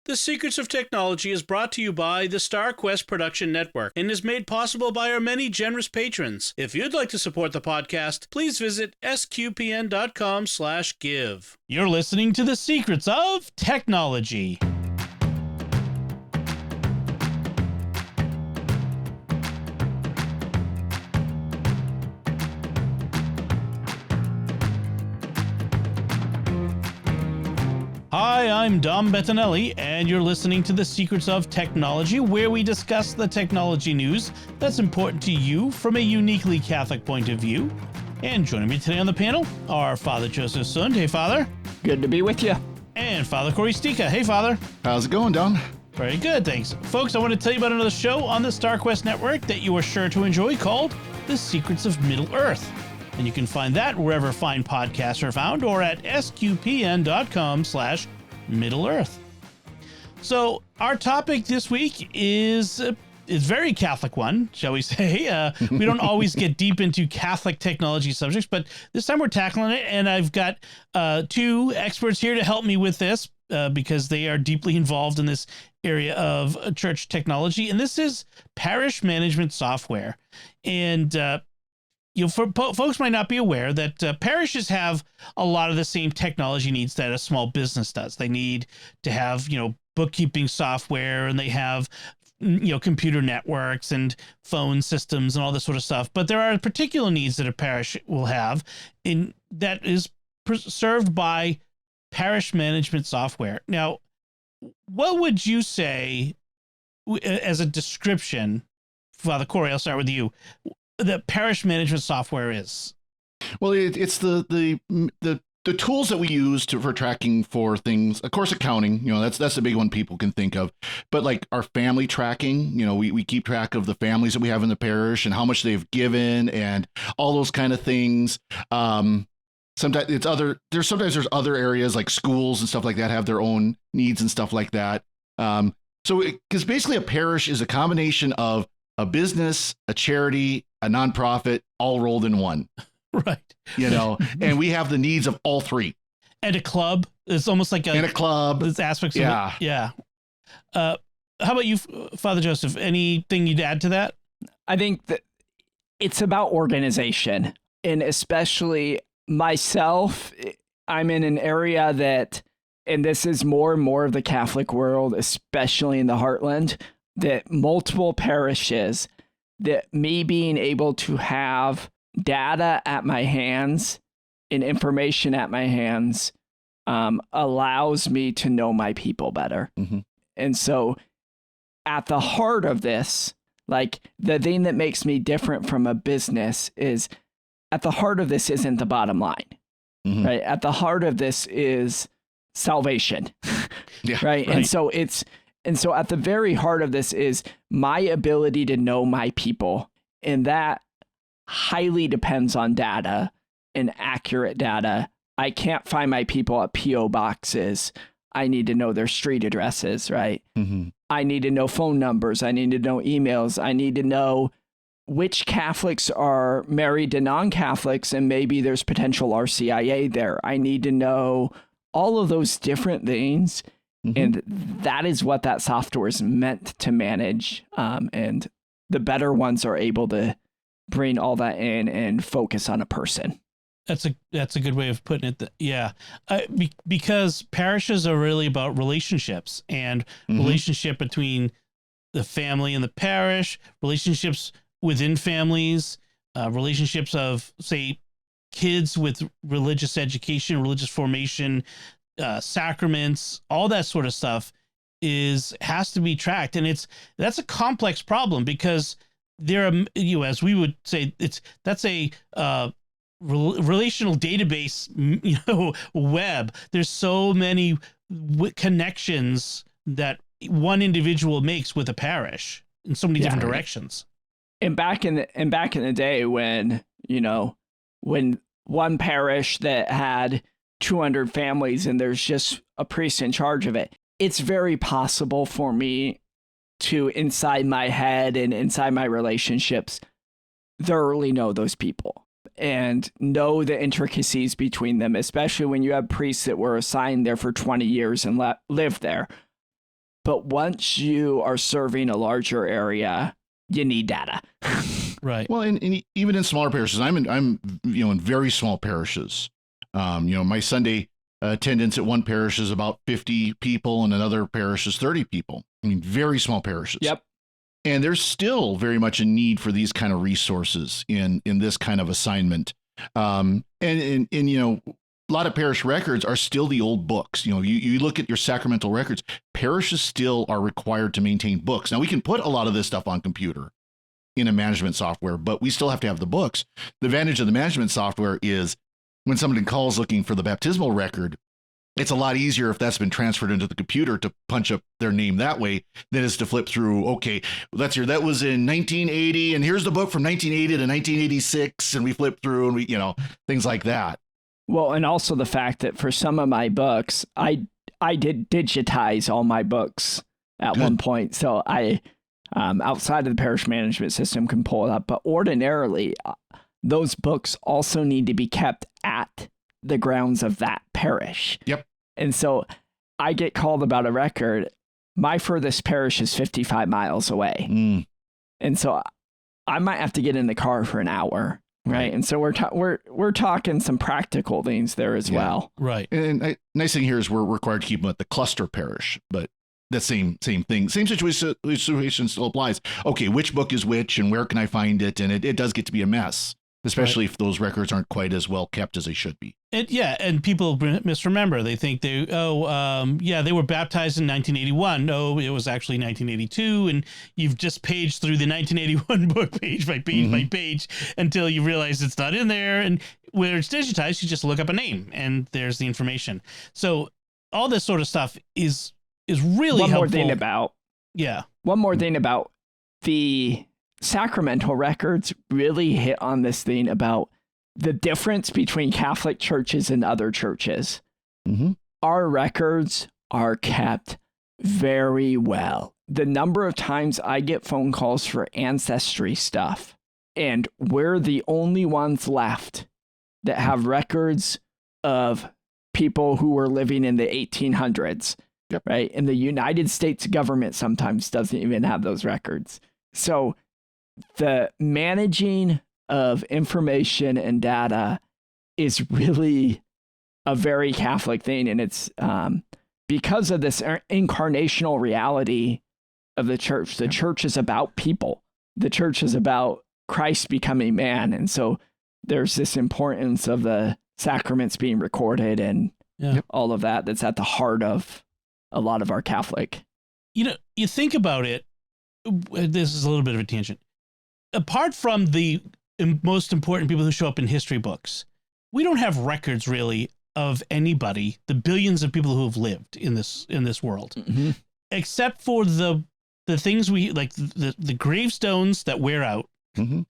The Secrets of Technology is brought to you by the StarQuest Production Network and is made possible by our many generous patrons. If you'd like to support the podcast, please visit sqpn.com/give. You're listening to The Secrets of Technology. Hi, I'm Dom Bettinelli, and you're listening to The Secrets of Technology, where we discuss the technology news that's important to you from a uniquely Catholic point of view. And joining me today on the panel are Father Joseph Sund. Hey, Father. Good to be with you. And Father Corey Stika. Hey, Father. How's it going, Dom? Very good, thanks. Folks, I want to tell you about another show on the StarQuest Network that you are sure to enjoy called The Secrets of Middle-earth. And you can find that wherever fine podcasts are found or at sqpn.com/Middle-earth. So our topic this week is very Catholic one, shall we say. We don't always get deep into Catholic technology subjects, but this time we're tackling it. And I've got two experts here to help me with this because they are deeply involved in this area of church technology. And this is parish management software. And folks might not be aware that parishes have a lot of the same technology needs that a small business does. They need to have, bookkeeping software, and they have, computer networks and phone systems and all this sort of stuff. But there are particular needs that a parish will have that is served by parish management software. Now, what would you say as a description, Father Corey, I'll start with you, that parish management software is? Well, it's the tools that we use for tracking for things. Of course, accounting, that's the big one people can think of. But like our family tracking, we keep track of the families that we have in the parish and how much they've given and all those kind of things. Sometimes there's other areas like schools and stuff like that have their own needs and stuff like that. Because basically a parish is a combination of a business, a charity, a nonprofit, all rolled in one. Right. And we have the needs of all three. And a club. It's almost like a club. There's aspects of it. Yeah. How about you, Father Joseph? Anything you'd add to that? I think that it's about organization, and especially myself, I'm in an area that, and this is more and more of the Catholic world, especially in the heartland, that multiple parishes, that me being able to have data at my hands and information at my hands allows me to know my people better. Mm-hmm. And so at the heart of this, like the thing that makes me different from a business is at the heart of this isn't the bottom line, mm-hmm. right? At the heart of this is salvation, yeah, right? And so at the very heart of this is my ability to know my people. And that highly depends on data and accurate data. I can't find my people at P.O. boxes. I need to know their street addresses, right? Mm-hmm. I need to know phone numbers. I need to know emails. I need to know which Catholics are married to non-Catholics, and maybe there's potential RCIA there. I need to know all of those different things. Mm-hmm. And that is what that software is meant to manage. And the better ones are able to bring all that in and focus on a person. That's a good way of putting it. Yeah. Because parishes are really about relationships and mm-hmm. relationship between the family and the parish, relationships within families, relationships of, say, kids with religious education, religious formation, sacraments, all that sort of stuff has to be tracked. And that's a complex problem because there are, as we would say, that's a relational database, web. There's so many connections that one individual makes with a parish in so many different directions. And back in the day when one parish that had 200 families and there's just a priest in charge of it, it's very possible for me to, inside my head and inside my relationships, thoroughly know those people and know the intricacies between them, especially when you have priests that were assigned there for 20 years and lived there. But once you are serving a larger area, you need data. Right. Well, and even in smaller parishes, I'm in very small parishes. My Sunday attendance at one parish is about 50 people, and another parish is 30 people. I mean, very small parishes. Yep. And there's still very much a need for these kind of resources in this kind of assignment. And a lot of parish records are still the old books. You look at your sacramental records, parishes still are required to maintain books. Now, we can put a lot of this stuff on computer in a management software, but we still have to have the books. The advantage of the management software is when somebody calls looking for the baptismal record, it's a lot easier if that's been transferred into the computer to punch up their name that way than is to flip through. Okay, that was in 1980, and here's the book from 1980 to 1986, and we flip through and we, things like that. Well, and also the fact that for some of my books, I did digitize all my books at one point, so I outside of the parish management system can pull it up. But ordinarily, those books also need to be kept at the grounds of that parish. Yep. And so I get called about a record. My furthest parish is 55 miles away. Mm. And so I might have to get in the car for an hour. Right. And so we're talking some practical things there as well. Right. And nice thing here is we're required to keep them at the cluster parish, but the same thing, same situation still applies. Okay, which book is which and where can I find it? And it does get to be a mess, especially if those records aren't quite as well kept as they should be. And people misremember. They think they were baptized in 1981. No, it was actually 1982. And you've just paged through the 1981 book page by page by page until you realize it's not in there. And where it's digitized, you just look up a name and there's the information. So all this sort of stuff is really helpful. One more thing about the sacramental records really hit on this thing about the difference between Catholic churches and other churches. Mm-hmm. Our records are kept very well. The number of times I get phone calls for ancestry stuff, and we're the only ones left that have records of people who were living in the 1800s, right? And the United States government sometimes doesn't even have those records. So the managing of information and data is really a very Catholic thing. And it's because of this incarnational reality of the church. The church is about people. The church is about Christ becoming man. And so there's this importance of the sacraments being recorded and all of that that's at the heart of a lot of our Catholic. You think about it, this is a little bit of a tangent. Apart from the most important people who show up in history books, we don't have records really of anybody, the billions of people who have lived in this world, except for the things we like, the gravestones that wear out and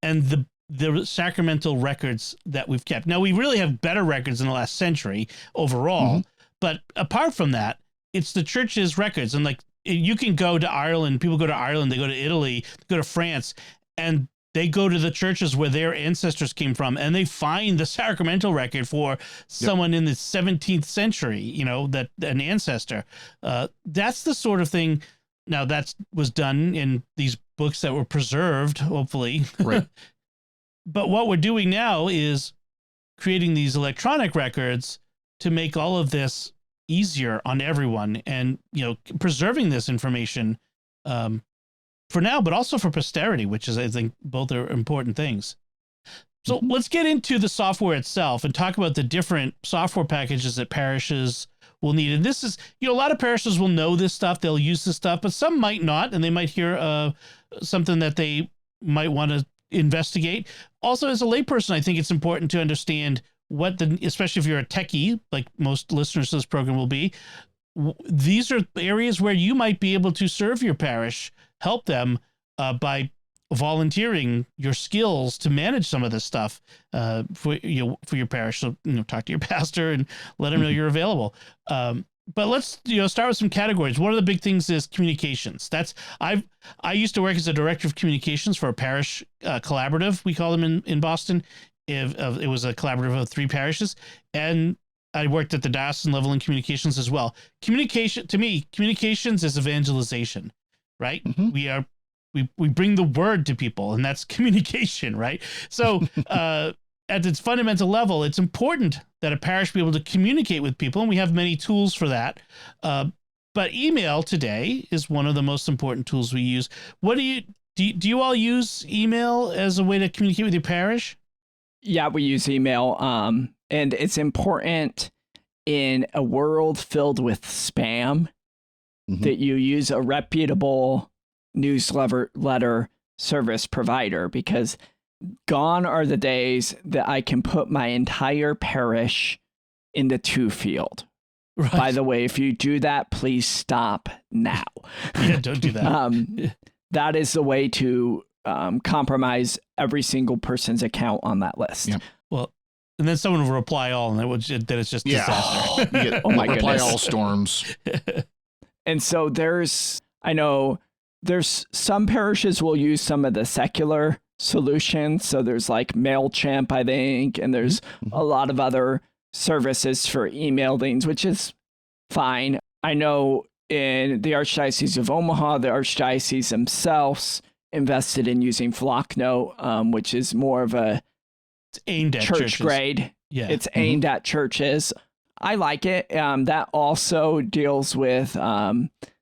the sacramental records that we've kept. Now, we really have better records in the last century overall, but apart from that, it's the church's records. And like, you can go to Ireland, people go to Ireland, they go to Italy, they go to France, and they go to the churches where their ancestors came from, and they find the sacramental record for someone in the 17th century, that an ancestor. That's the sort of thing. Now, that was done in these books that were preserved, hopefully. Right. But what we're doing now is creating these electronic records to make all of this easier on everyone, and preserving this information for now, but also for posterity, which is, I think, both are important things. So let's get into the software itself and talk about the different software packages that parishes will need. And this is, a lot of parishes will know this stuff, they'll use this stuff, but some might not, and they might hear something that they might want to investigate. Also, as a layperson, I think it's important to understand especially if you're a techie, like most listeners to this program will be, these are areas where you might be able to serve your parish, help them by volunteering your skills to manage some of this stuff for your parish. So, talk to your pastor and let them know you're available. But let's start with some categories. One of the big things is communications. I used to work as a director of communications for a parish collaborative. We call them in Boston. It was a collaborative of 3 parishes, and I worked at the diocesan level in communications as well. Communication, to me, communications is evangelization, right? Mhm. We bring the word to people, and that's communication, right? So at its fundamental level, it's important that a parish be able to communicate with people, and we have many tools for that. But email today is one of the most important tools we use. What do you all use email as a way to communicate with your parish? Yeah, we use email. And it's important in a world filled with spam that you use a reputable newsletter service provider, because gone are the days that I can put my entire parish in the to field. Right. By the way, if you do that, please stop now. Yeah, don't do that. That is the way to compromise every single person's account on that list. Yeah. Well, and then someone will reply all, and then it's just disaster. Oh my goodness. Reply all storms. And so I know there's some parishes will use some of the secular solutions. So there's like MailChimp, I think, and there's a lot of other services for email things, which is fine. I know in the Archdiocese of Omaha, the Archdiocese themselves invested in using Flocknote, which is more of a aimed at church churches. grade. Yeah. It's aimed at churches. I like it. That also deals with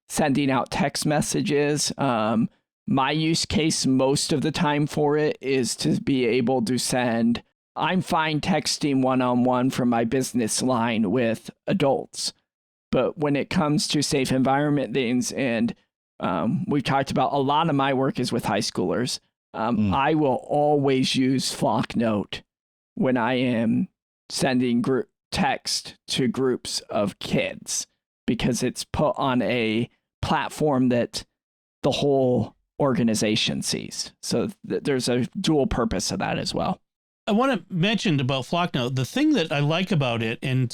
sending out text messages. My use case most of the time for it is to be able to send. I'm fine texting one-on-one from my business line with adults. But when it comes to safe environment things, and we've talked about a lot of my work is with high schoolers, I will always use Flocknote when I am sending text to groups of kids, because it's put on a platform that the whole organization sees. So there's a dual purpose of that as well. I want to mention about Flocknote, the thing that I like about it, and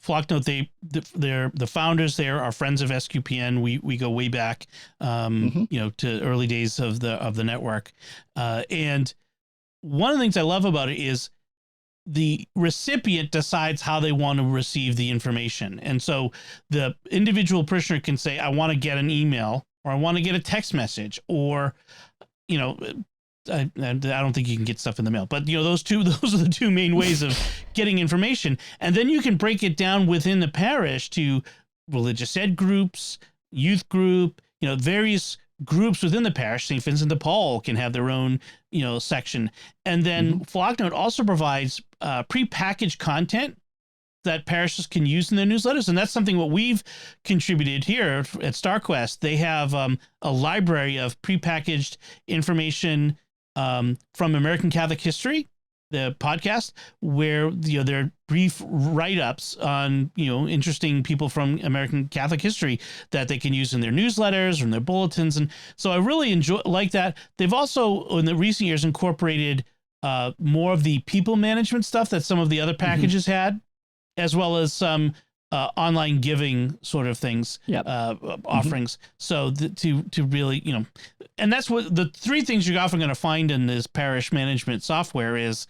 Flocknote, they're the founders there are friends of SQPN. We go way back, to early days of the network. And one of the things I love about it is the recipient decides how they want to receive the information. And so the individual parishioner can say, I want to get an email, or I want to get a text message, or, I don't think you can get stuff in the mail, but those are the two main ways of getting information. And then you can break it down within the parish to religious ed groups, youth group, various groups within the parish. St. Vincent de Paul can have their own, section. And then Flocknote also provides prepackaged content that parishes can use in their newsletters. And that's something what we've contributed here at StarQuest. They have a library of prepackaged information from American Catholic History, the podcast, where they're brief write-ups on interesting people from American Catholic history that they can use in their newsletters or in their bulletins. And so I really like that. They've also in the recent years incorporated more of the people management stuff that some of the other packages had, as well as some online giving sort of things, offerings. So to really, and that's what the three things you're often going to find in this parish management software is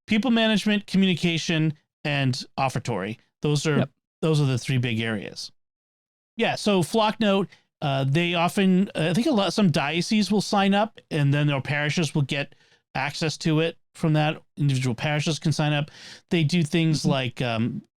people management, communication, and offertory. Those are the three big areas. Yeah. So Flocknote, they often, I think some dioceses will sign up, and then their parishes will get access to it from that. Individual parishes can sign up. They do things like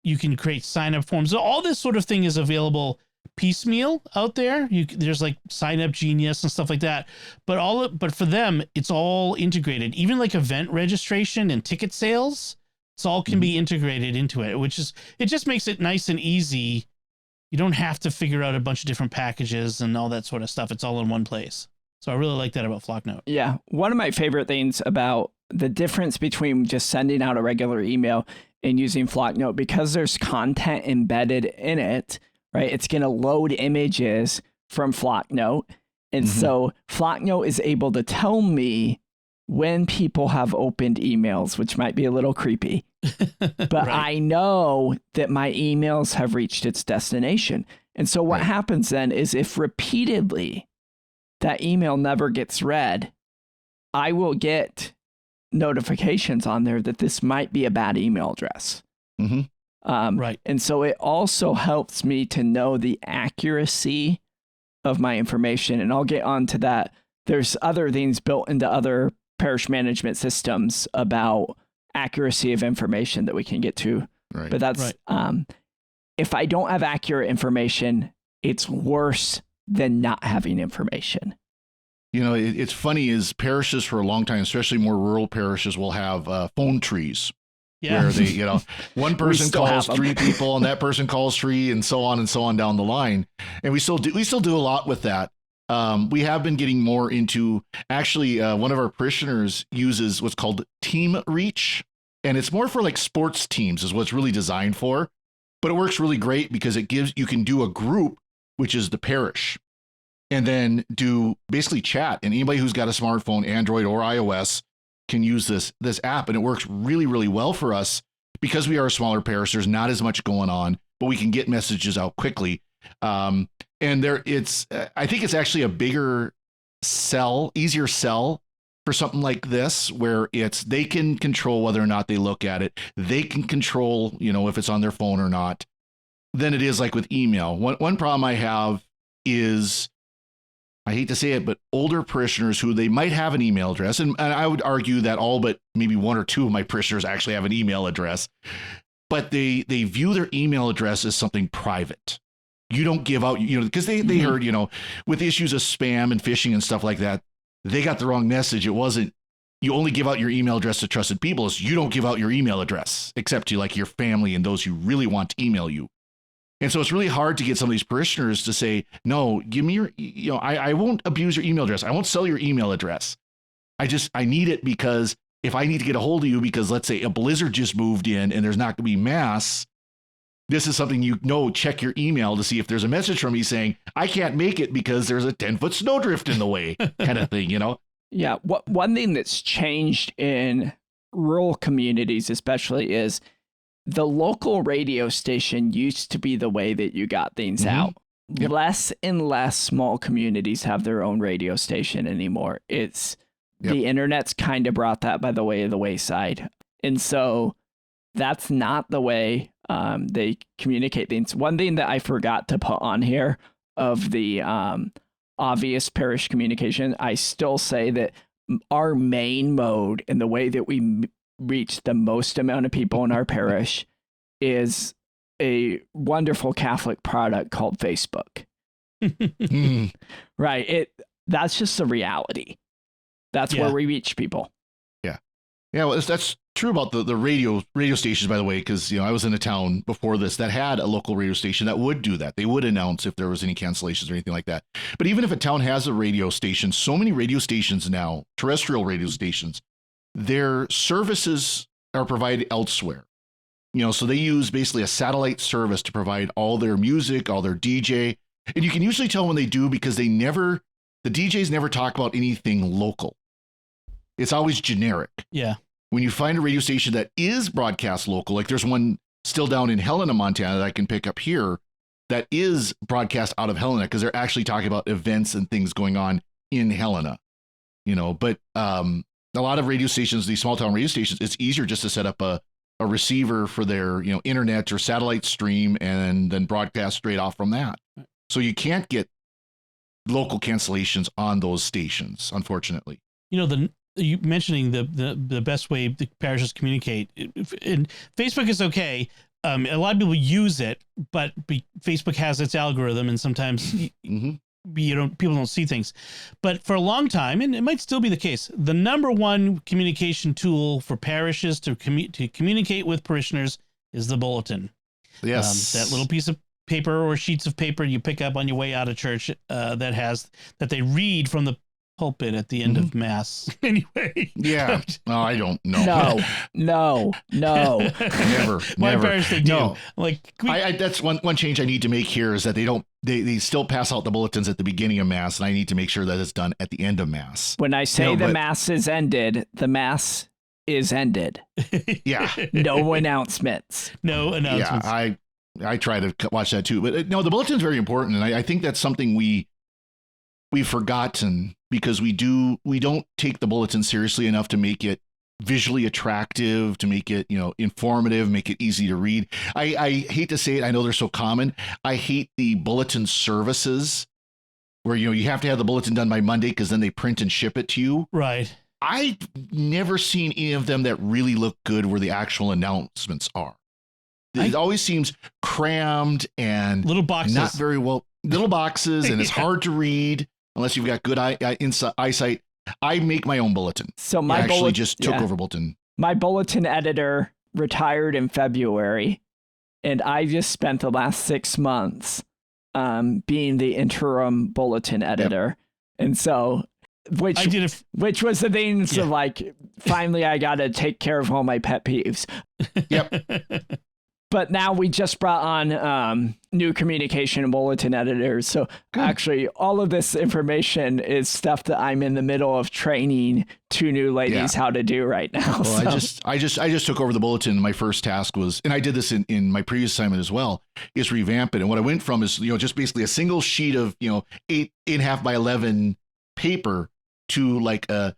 you can create sign up forms. So all this sort of thing is available piecemeal out there. There's like Sign Up Genius and stuff like that. But for them, it's all integrated. Even like event registration and ticket sales, it's all can be integrated into it, it just makes it nice and easy. You don't have to figure out a bunch of different packages and all that sort of stuff. It's all in one place. So I really like that about Flocknote. Yeah. One of my favorite things about the difference between just sending out a regular email and using Flocknote, because there's content embedded in it, right? It's going to load images from Flocknote. And so Flocknote is able to tell me when people have opened emails, which might be a little creepy, but right. I know that my emails have reached its destination. And so what happens then is if repeatedly that email never gets read, I will get notifications on there that this might be a bad email address. Right. And so it also helps me to know the accuracy of my information. And I'll get onto that. There's other things built into other parish management systems about accuracy of information that we can get to. Right. But that's, if I don't have accurate information, it's worse than not having information. You know, it's funny is parishes for a long time, especially more rural parishes, will have phone trees. Yeah. Where they, you know, one person still calls have 'em. 3 people and that person calls 3 and so on down the line. And we still do a lot with that. We have been getting more into, actually, one of our parishioners uses what's called Team Reach, and it's more for like sports teams is what it's really designed for, but it works really great because you can do a group, which is the parish, and then do basically chat, and anybody who's got a smartphone, Android or iOS, can use this app, and it works really, really well for us because we are a smaller parish. There's not as much going on, but we can get messages out quickly. And I think it's actually a easier sell for something like this, where they can control whether or not they look at it. They can control, you know, if it's on their phone or not, than it is like with email. One problem I have is, I hate to say it, but older parishioners who they might have an email address, and I would argue that all but maybe 1 or 2 of my parishioners actually have an email address, but they view their email address as something private. You don't give out, you know, because they heard, you know, with issues of spam and phishing and stuff like that, they got the wrong message. It wasn't, you only give out your email address to trusted people. It's you don't give out your email address except to like your family and those who really want to email you. And so it's really hard to get some of these parishioners to say, no, give me I won't abuse your email address. I won't sell your email address. I need it because if I need to get a hold of you because let's say a blizzard just moved in and there's not going to be mass, this is something check your email to see if there's a message from me saying, I can't make it because there's a 10-foot snowdrift in the way kind of thing, you know? Yeah. One thing that's changed in rural communities, especially, is the local radio station used to be the way that you got things out. Yep. Less and less small communities have their own radio station anymore. The internet's kind of brought that by the way of the wayside. And so that's not the way they communicate things. One thing that I forgot to put on here of the obvious parish communication, I still say that our main mode and the way that we reach the most amount of people in our parish is a wonderful Catholic product called Facebook. Right. That's just the reality. That's where we reach people. Yeah. Yeah. Well, that's true about the radio stations, by the way, because, you know, I was in a town before this that had a local radio station that would do that. They would announce if there was any cancellations or anything like that. But even if a town has a radio station, so many radio stations now, terrestrial radio stations, their services are provided elsewhere. You know, so they use basically a satellite service to provide all their music, all their DJ. And you can usually tell when they do because the DJs never talk about anything local. It's always generic. Yeah. When you find a radio station that is broadcast local, like there's one still down in Helena, Montana that I can pick up here that is broadcast out of Helena because they're actually talking about events and things going on in Helena, you know, but a lot of radio stations, these small town radio stations, it's easier just to set up a receiver for their, you know, internet or satellite stream and then broadcast straight off from that. So you can't get local cancellations on those stations, unfortunately. You know, you mentioning the best way the parishes communicate, and Facebook is okay. A lot of people use it, but Facebook has its algorithm, and sometimes people don't see things. But for a long time, and it might still be the case, the number one communication tool for parishes to communicate with parishioners is the bulletin. Yes, that little piece of paper or sheets of paper you pick up on your way out of church that they read from the pulpit at the end of mass. Anyway. Yeah. No, I don't know. No. Never. My parents, they do. No. Like that's one change I need to make here is that they still pass out the bulletins at the beginning of mass, and I need to make sure that it's done at the end of mass. When I say mass is ended, the mass is ended. Yeah. No announcements. No announcements. Yeah, I try to watch that too, but no, the bulletin is very important, and I think that's something we've forgotten because we don't take the bulletin seriously enough to make it visually attractive, to make it, informative, make it easy to read. I hate to say it. I know they're so common. I hate the bulletin services where, you have to have the bulletin done by Monday because then they print and ship it to you. Right. I've never seen any of them that really look good where the actual announcements are. It always seems crammed and little boxes, not very well, little boxes, and it's hard to read unless you've got good eyesight. I make my own bulletin. So my actually just took over bulletin. My bulletin editor retired in February, and I just spent the last 6 months being the interim bulletin editor. Yep. And so, which was the things of like, finally I got to take care of all my pet peeves. Yep. But now we just brought on new communication and bulletin editors. So actually, all of this information is stuff that I'm in the middle of training two new ladies how to do right now. Well, so. I just took over the bulletin. My first task was, and I did this in my previous assignment as well, is revamp it. And what I went from is, just basically a single sheet of, 8.5 by 11 paper to like a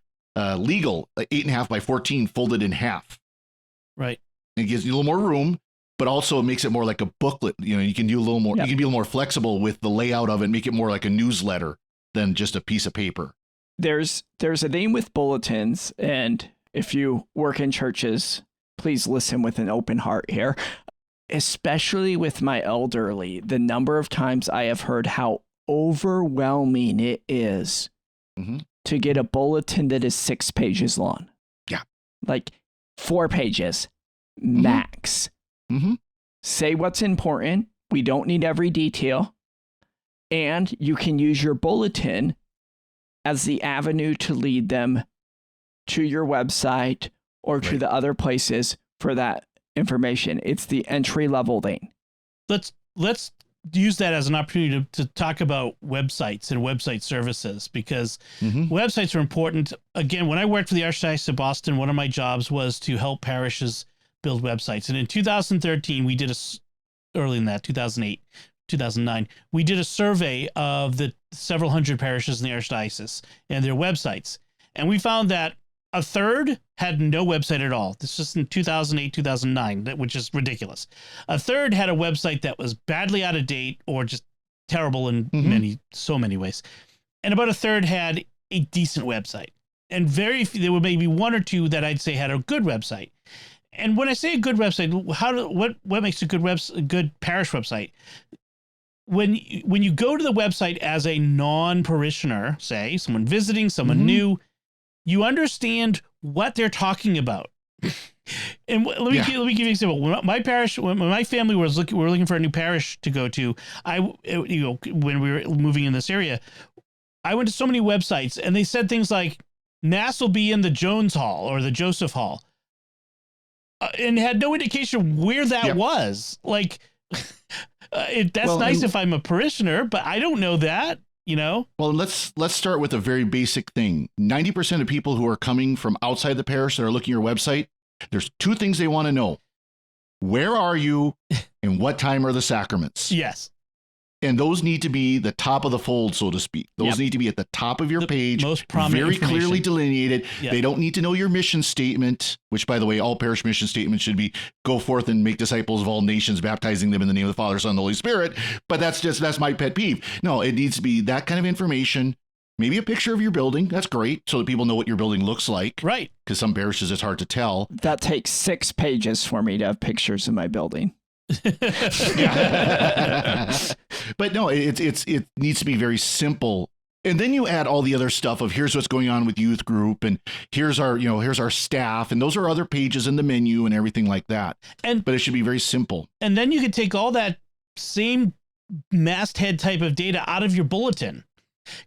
legal 8.5 by 14 folded in half. Right. And it gives you a little more room. But also it makes it more like a booklet. You can do a little more, you can be a little more flexible with the layout of it, make it more like a newsletter than just a piece of paper. There's a thing with bulletins, and if you work in churches, please listen with an open heart here. Especially with my elderly, the number of times I have heard how overwhelming it is to get a bulletin that is 6 pages long. Yeah. Like 4 pages max. Say what's important. We don't need every detail. And you can use your bulletin as the avenue to lead them to your website or to the other places for that information. It's the entry level thing. Let's use that as an opportunity to talk about websites and website services, because websites are important. Again, when I worked for the Archdiocese of Boston, one of my jobs was to help parishes build websites. And in 2013, we did early in that, 2008, 2009, we did a survey of the several hundred parishes in the Archdiocese and their websites. And we found that a third had no website at all. This was in 2008, 2009, which is ridiculous. A third had a website that was badly out of date or just terrible in so many ways. And about a third had a decent website. And there were maybe one or two that I'd say had a good website. And when I say a good website, what makes a good parish website? When you go to the website as a non-parishioner, say someone visiting, someone new, you understand what they're talking about. And let me give you an example. When my parish, when my family we were looking for a new parish to go to, when we were moving in this area, I went to so many websites and they said things like Mass will be in the Jones Hall or the Joseph Hall. And had no indication where that was. Like, that's nice if I'm a parishioner, but I don't know that, Well, let's start with a very basic thing. 90% of people who are coming from outside the parish that are looking at your website, there's 2 things they want to know. Where are you and what time are the sacraments? Yes. And those need to be the top of the fold, so to speak. Those need to be at the top of your page, most prominent very clearly delineated. Yep. They don't need to know your mission statement, which, by the way, all parish mission statements should be go forth and make disciples of all nations, baptizing them in the name of the Father, Son, and the Holy Spirit. But that's my pet peeve. No, it needs to be that kind of information. Maybe a picture of your building. That's great, so that people know what your building looks like. Right. Because some parishes, it's hard to tell. That takes 6 pages for me to have pictures of my building. But no, it needs to be very simple. And then you add all the other stuff of here's what's going on with youth group and here's our staff, and those are other pages in the menu and everything like that. But it should be very simple. And then you could take all that same masthead type of data out of your bulletin,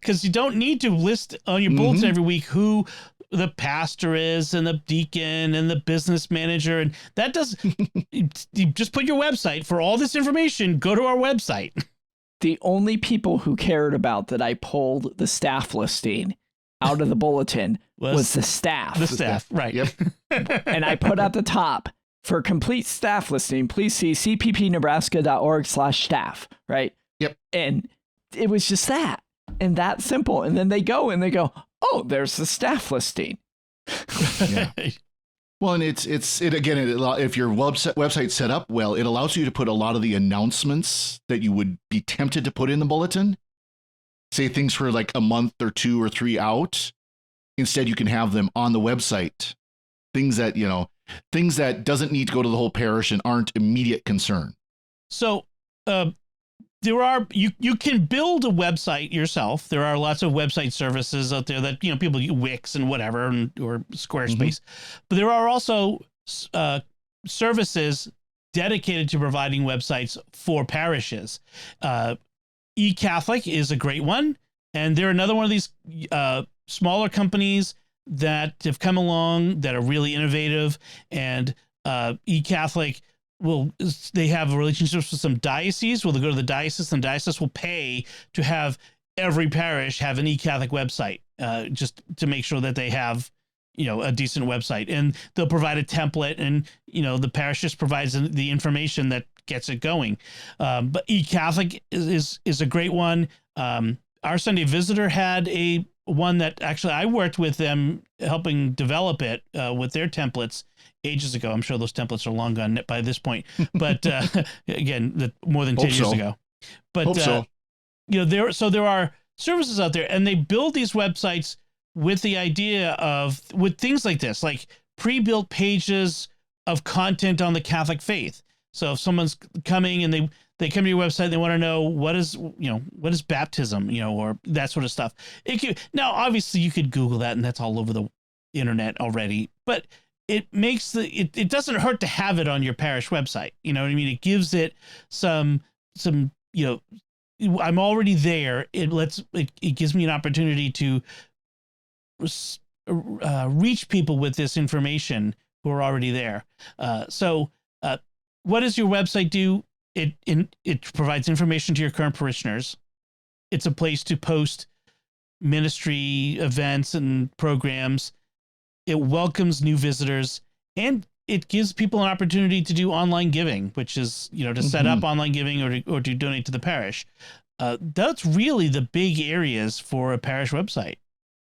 because you don't need to list on your bulletin every week who the pastor is and the deacon and the business manager. And that does, you just put your website for all this information, go to our website. The only people who cared about that I pulled the staff listing out of the bulletin was the staff. The staff, right. Yep. And I put at the top, for complete staff listing, please see cppnebraska.org/staff, right? Yep. And it was just that. And that simple. And then they go, oh, there's the staff listing. Yeah. Well, and if your website's set up well, it allows you to put a lot of the announcements that you would be tempted to put in the bulletin, say things for like a month or 2 or 3 out. Instead, you can have them on the website, things that doesn't need to go to the whole parish and aren't immediate concern. So you can build a website yourself. There are lots of website services out there that people use, Wix and whatever, or Squarespace. But there are also services dedicated to providing websites for parishes. eCatholic is a great one, and they're another one of these smaller companies that have come along that are really innovative. And eCatholic they have relationships with some dioceses. Well, they go to the diocese, and the diocese will pay to have every parish have an eCatholic website, just to make sure that they have, a decent website. And they'll provide a template, and, the parish just provides the information that gets it going. But eCatholic is a great one. Our Sunday Visitor had one that actually I worked with them helping develop it with their templates ages ago. I'm sure those templates are long gone by this point, but again, more than 10 years ago. But there are services out there, and they build these websites with the idea of with things like this, like pre-built pages of content on the Catholic faith. So if someone's coming and they come to your website, they want to know what is baptism, or that sort of stuff. Now, obviously, you could Google that, and that's all over the internet already. But it makes it doesn't hurt to have it on your parish website. You know what I mean? It gives it some I'm already there. It gives me an opportunity to reach people with this information who are already there. So what does your website do? It provides information to your current parishioners. It's a place to post ministry events and programs. It welcomes new visitors, and it gives people an opportunity to do online giving, which is, to set up online giving or to donate to the parish. That's really the big areas for a parish website.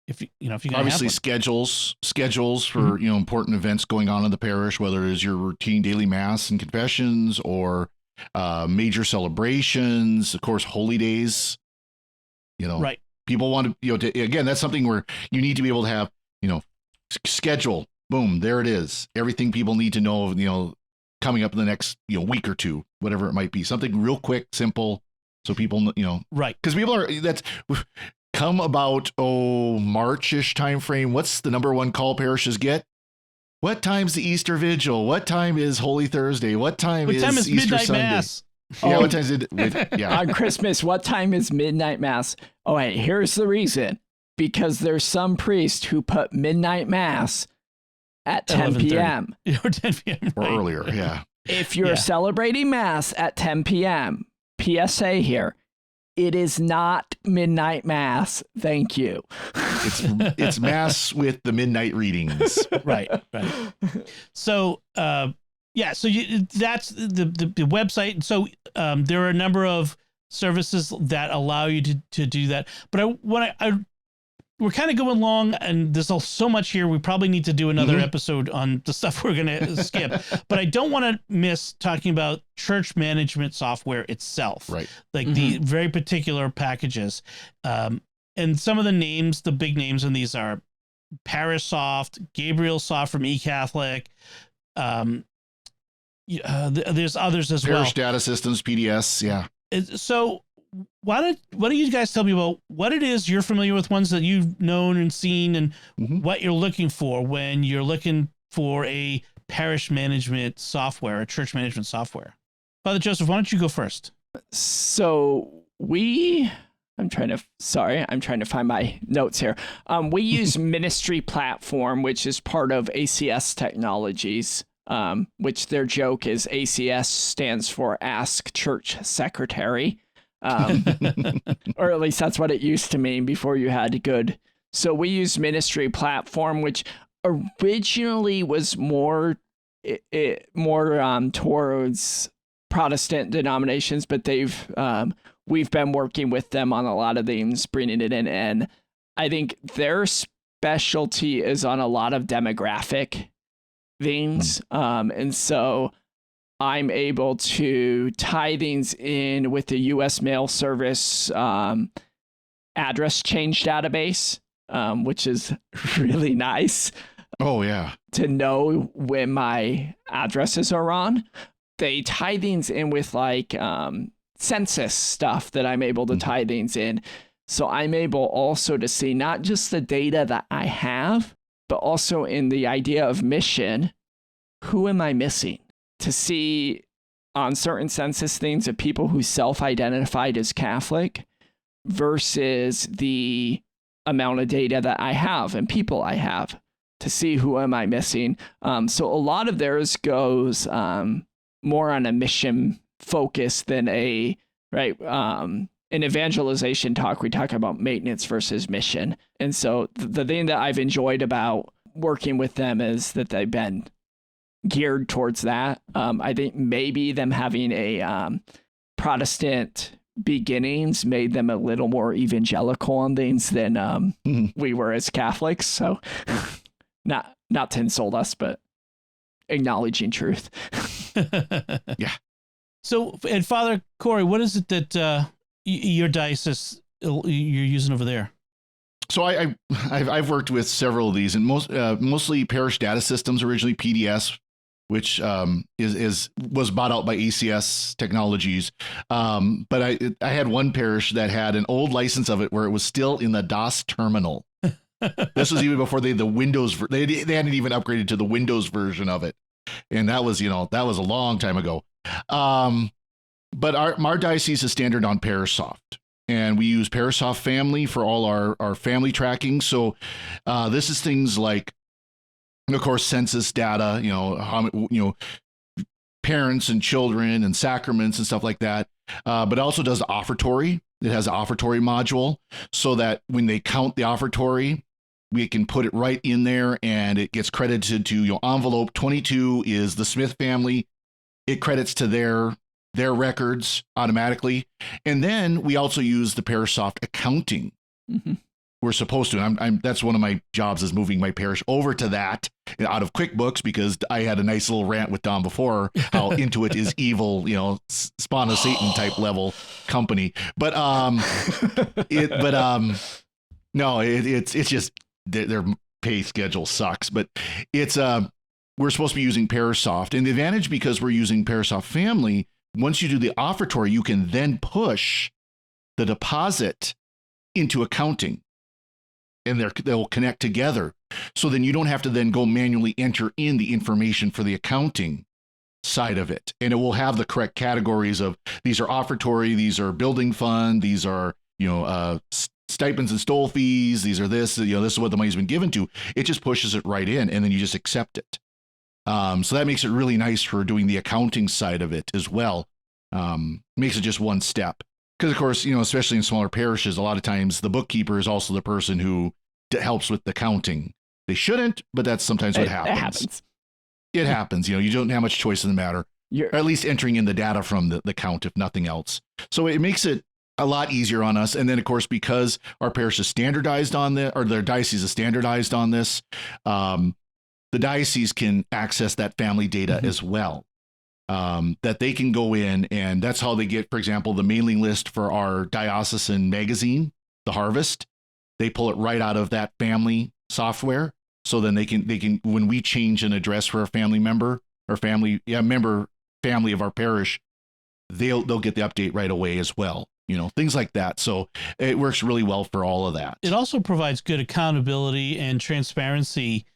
If you can obviously schedules for, important events going on in the parish, whether it is your routine daily mass and confessions or major celebrations, of course, holy days, right. People want to, again, that's something where you need to be able to have, schedule, boom, there it is. Everything people need to know, coming up in the next, week or two, whatever it might be, something real quick, simple. So people, right. Because people that's come about, March-ish time frame. What's the number one call parishes get? What time's the Easter Vigil? What time is Holy Thursday? What time is Easter midnight Sunday? Mass? Yeah, what time is it? Yeah. On Christmas, what time is midnight mass? Oh, wait, here's the reason. Because there's some priest who put midnight mass at 10 p.m. Or 10 p.m. Or earlier, yeah. If you're celebrating mass at 10 p.m., PSA here, it is not midnight mass. Thank you. It's mass with the midnight readings. Right. So, that's the website. So there are a number of services that allow you to do that. But we're kind of going long, and there's so much here. We probably need to do another episode on the stuff we're going to skip. But I don't want to miss talking about church management software itself. Right. Like the very particular packages. And some of the big names in these are Parish Soft, Gabriel Soft from eCatholic. There's others as well. Parish Data Systems, PDS, yeah. So why don't you guys tell me about what it is you're familiar with, ones that you've known and seen, and what you're looking for when you're looking for a parish management software, a church management software. Father Joseph, why don't you go first? So I'm trying to find my notes here. We use Ministry Platform, which is part of ACS Technologies, which their joke is ACS stands for Ask Church Secretary. Or at least that's what it used to mean before you had good. So we use Ministry Platform, which originally was more towards Protestant denominations, but we've been working with them on a lot of things, bringing it in, and I think their specialty is on a lot of demographic tithings. And so I'm able to tie things in with the U.S. Mail Service address change database, which is really nice. Oh, yeah. To know when my addresses are on. They tie things in with like census stuff that I'm able to tie things in. So I'm able also to see not just the data that I have, but also in the idea of mission, who am I missing? To see on certain census things of people who self-identified as Catholic versus the amount of data that I have and people I have, to see who am I missing. So a lot of theirs goes more on a mission focus than a, right, in evangelization talk, we talk about maintenance versus mission. And so the thing that I've enjoyed about working with them is that they've been geared towards that. I think maybe them having a Protestant beginnings made them a little more evangelical on things than we were as Catholics. So not to insult us, but acknowledging truth. Yeah. So, and Father Corey, what is it that your diocese you're using over there? So I've worked with several of these, and mostly parish data systems, originally PDS, which was bought out by ACS Technologies. But I had one parish that had an old license of it where it was still in the DOS terminal. This was even before the Windows. They hadn't even upgraded to the Windows version of it, and that was a long time ago. But our diocese is standard on ParishSoft, and we use ParishSoft Family for all our family tracking. So this is things like, of course, census data, parents and children and sacraments and stuff like that. But it also does offertory. It has an offertory module so that when they count the offertory, we can put it right in there and it gets credited to envelope 22 is the Smith family. It credits to their records automatically. And then we also use the ParishSoft accounting. Mm-hmm. We're supposed to. That's one of my jobs, is moving my parish over to that out of QuickBooks, because I had a nice little rant with Don before how Intuit is evil, spawn of Satan type level company. But no, it's just their pay schedule sucks. But it's we're supposed to be using ParishSoft, and the advantage, because we're using ParishSoft Family, once you do the offertory, you can then push the deposit into accounting, and they'll connect together. So then you don't have to then go manually enter in the information for the accounting side of it. And it will have the correct categories of, these are offertory, these are building fund, these are, stipends and stole fees, these are this is what the money's been given to. It just pushes it right in, and then you just accept it. So that makes it really nice for doing the accounting side of it as well. Makes it just one step. Because, of course, especially in smaller parishes, a lot of times the bookkeeper is also the person who helps with the counting. They shouldn't, but that's sometimes what happens. It happens. You don't have much choice in the matter. Or at least entering in the data from the count, if nothing else. So it makes it a lot easier on us. And then, of course, because our parish is standardized on this, or their diocese is standardized on this, the diocese can access that family data as well. That they can go in, and that's how they get, for example, the mailing list for our diocesan magazine, The Harvest. They pull it right out of that family software. So then they can when we change an address for a family member or family of our parish, they'll get the update right away as well. Things like that. So it works really well for all of that. It also provides good accountability and transparency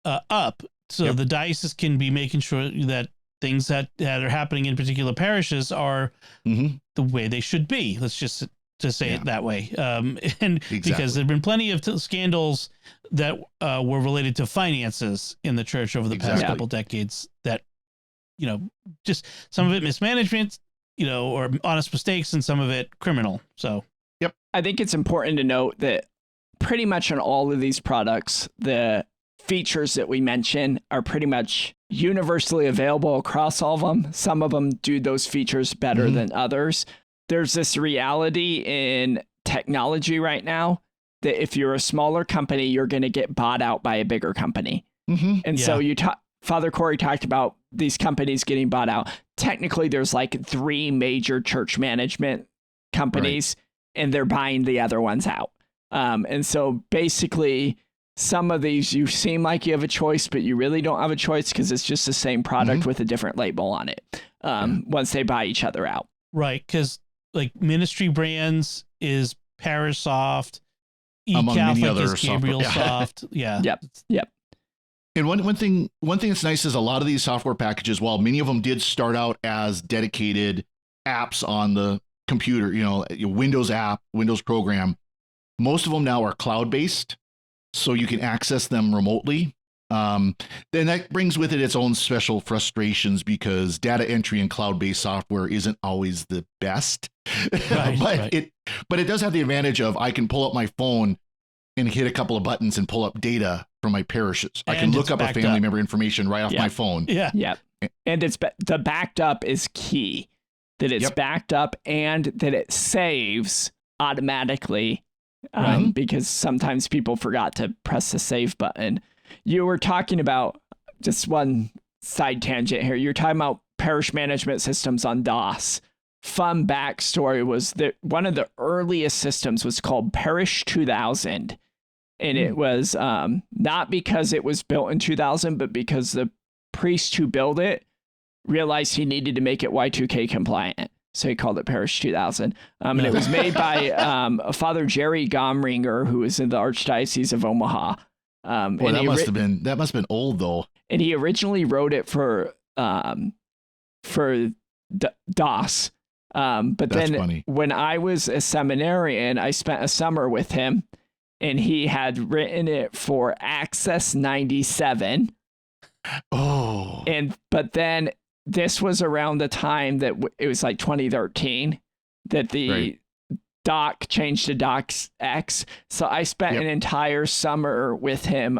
so the diocese can be making sure that things that are happening in particular parishes are the way they should be. Let's just to say it that way. And exactly. Because there have been plenty of scandals that were related to finances in the church over the past couple decades that, just some of it mismanagement, or honest mistakes, and some of it criminal. So, yep. I think it's important to note that pretty much on all of these products, the features that we mention are pretty much universally available across all of them. Some of them do those features better than others. There's this reality in technology right now that if you're a smaller company, you're going to get bought out by a bigger company. And so Father Corey talked about these companies getting bought out. Technically, there's like 3 major church management companies, and they're buying the other ones out. And so basically, some of these you seem like you have a choice, but you really don't have a choice because it's just the same product with a different label on it. Once they buy each other out, right? Because like Ministry Brands is Parish Soft, among many eCatholic other is Gabriel Soft. Yeah. Yep. And one thing that's nice is a lot of these software packages, while many of them did start out as dedicated apps on the computer, your Windows app, Windows program, most of them now are cloud-based, so you can access them remotely. Then that brings with it its own special frustrations because data entry in cloud-based software isn't always the best. But it does have the advantage of I can pull up my phone and hit a couple of buttons and pull up data from my parishes. I can look up a family member information right off my phone. Yeah. And the backed up is key. That it's backed up and that it saves automatically because sometimes people forgot to press the save button. You were talking about, just one side tangent here, you're talking about parish management systems on DOS. Fun backstory was that one of the earliest systems was called Parish 2000. And it was not because it was built in 2000, but because the priest who built it realized he needed to make it Y2K compliant. So he called it Parish 2000. And it was made by Father Jerry Gomringer, who was in the Archdiocese of Omaha. Boy, that must have been old though. And he originally wrote it for DOS. But that's then funny. When I was a seminarian, I spent a summer with him, and he had written it for Access 97. Oh. But then this was around the time that it was like 2013 that the doc changed to Docs X. So I spent an entire summer with him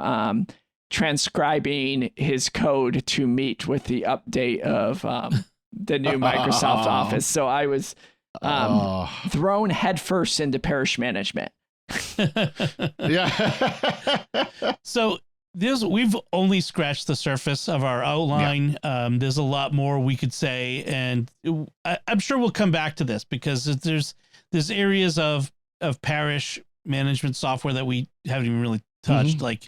transcribing his code to meet with the update of the new Microsoft Office. So I was thrown headfirst into parish management. So we've only scratched the surface of our outline. There's a lot more we could say, and I'm sure we'll come back to this because there's areas of parish management software that we haven't even really touched, like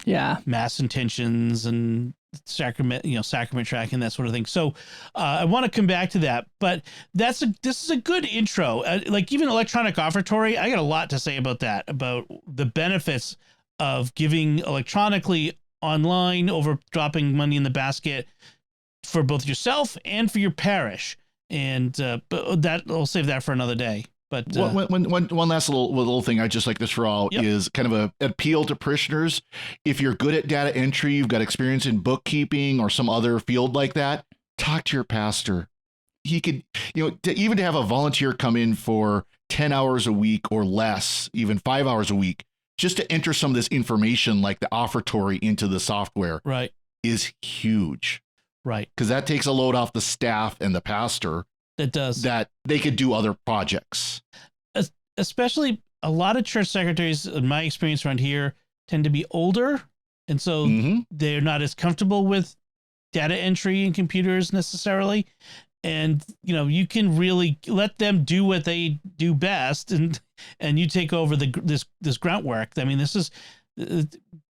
mass intentions and sacrament tracking, that sort of thing. So I want to come back to that, but this is a good intro. Like even electronic offertory, I got a lot to say about that, about the benefits of giving electronically online over dropping money in the basket for both yourself and for your parish. And but that I'll save that for another day. But one last little thing I just like to throw out is kind of an appeal to parishioners. If you're good at data entry, you've got experience in bookkeeping or some other field like that, talk to your pastor. He could, even to have a volunteer come in for 10 hours a week or less, even 5 hours a week, just to enter some of this information like the offertory into the software is huge. Right. Because that takes a load off the staff and the pastor. It does. That they could do other projects. Especially a lot of church secretaries, in my experience around here, tend to be older. And so they're not as comfortable with data entry and computers necessarily. And, you can really let them do what they do best and you take over this grunt work. I mean, this is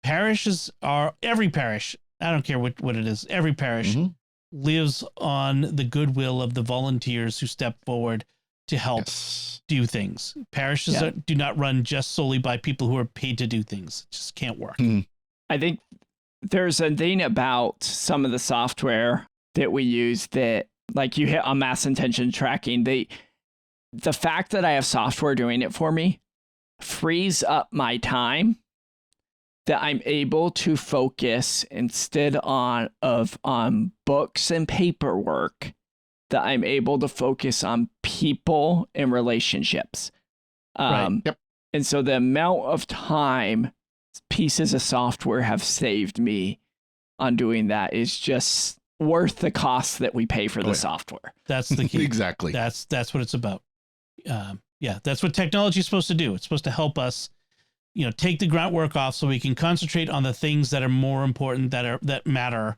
parishes are every parish. I don't care what it is. Every parish lives on the goodwill of the volunteers who step forward to help do things. Parishes do not run just solely by people who are paid to do things. It just can't work. I think there's a thing about some of the software that we use that, like you hit on mass intention tracking, the fact that I have software doing it for me frees up my time that I'm able to focus instead on books and paperwork, that I'm able to focus on people and relationships. And so the amount of time pieces of software have saved me on doing that is just worth the cost that we pay for the software. That's the key. Exactly. That's what it's about. That's what technology is supposed to do. It's supposed to help us take the grunt work off so we can concentrate on the things that are more important, that matter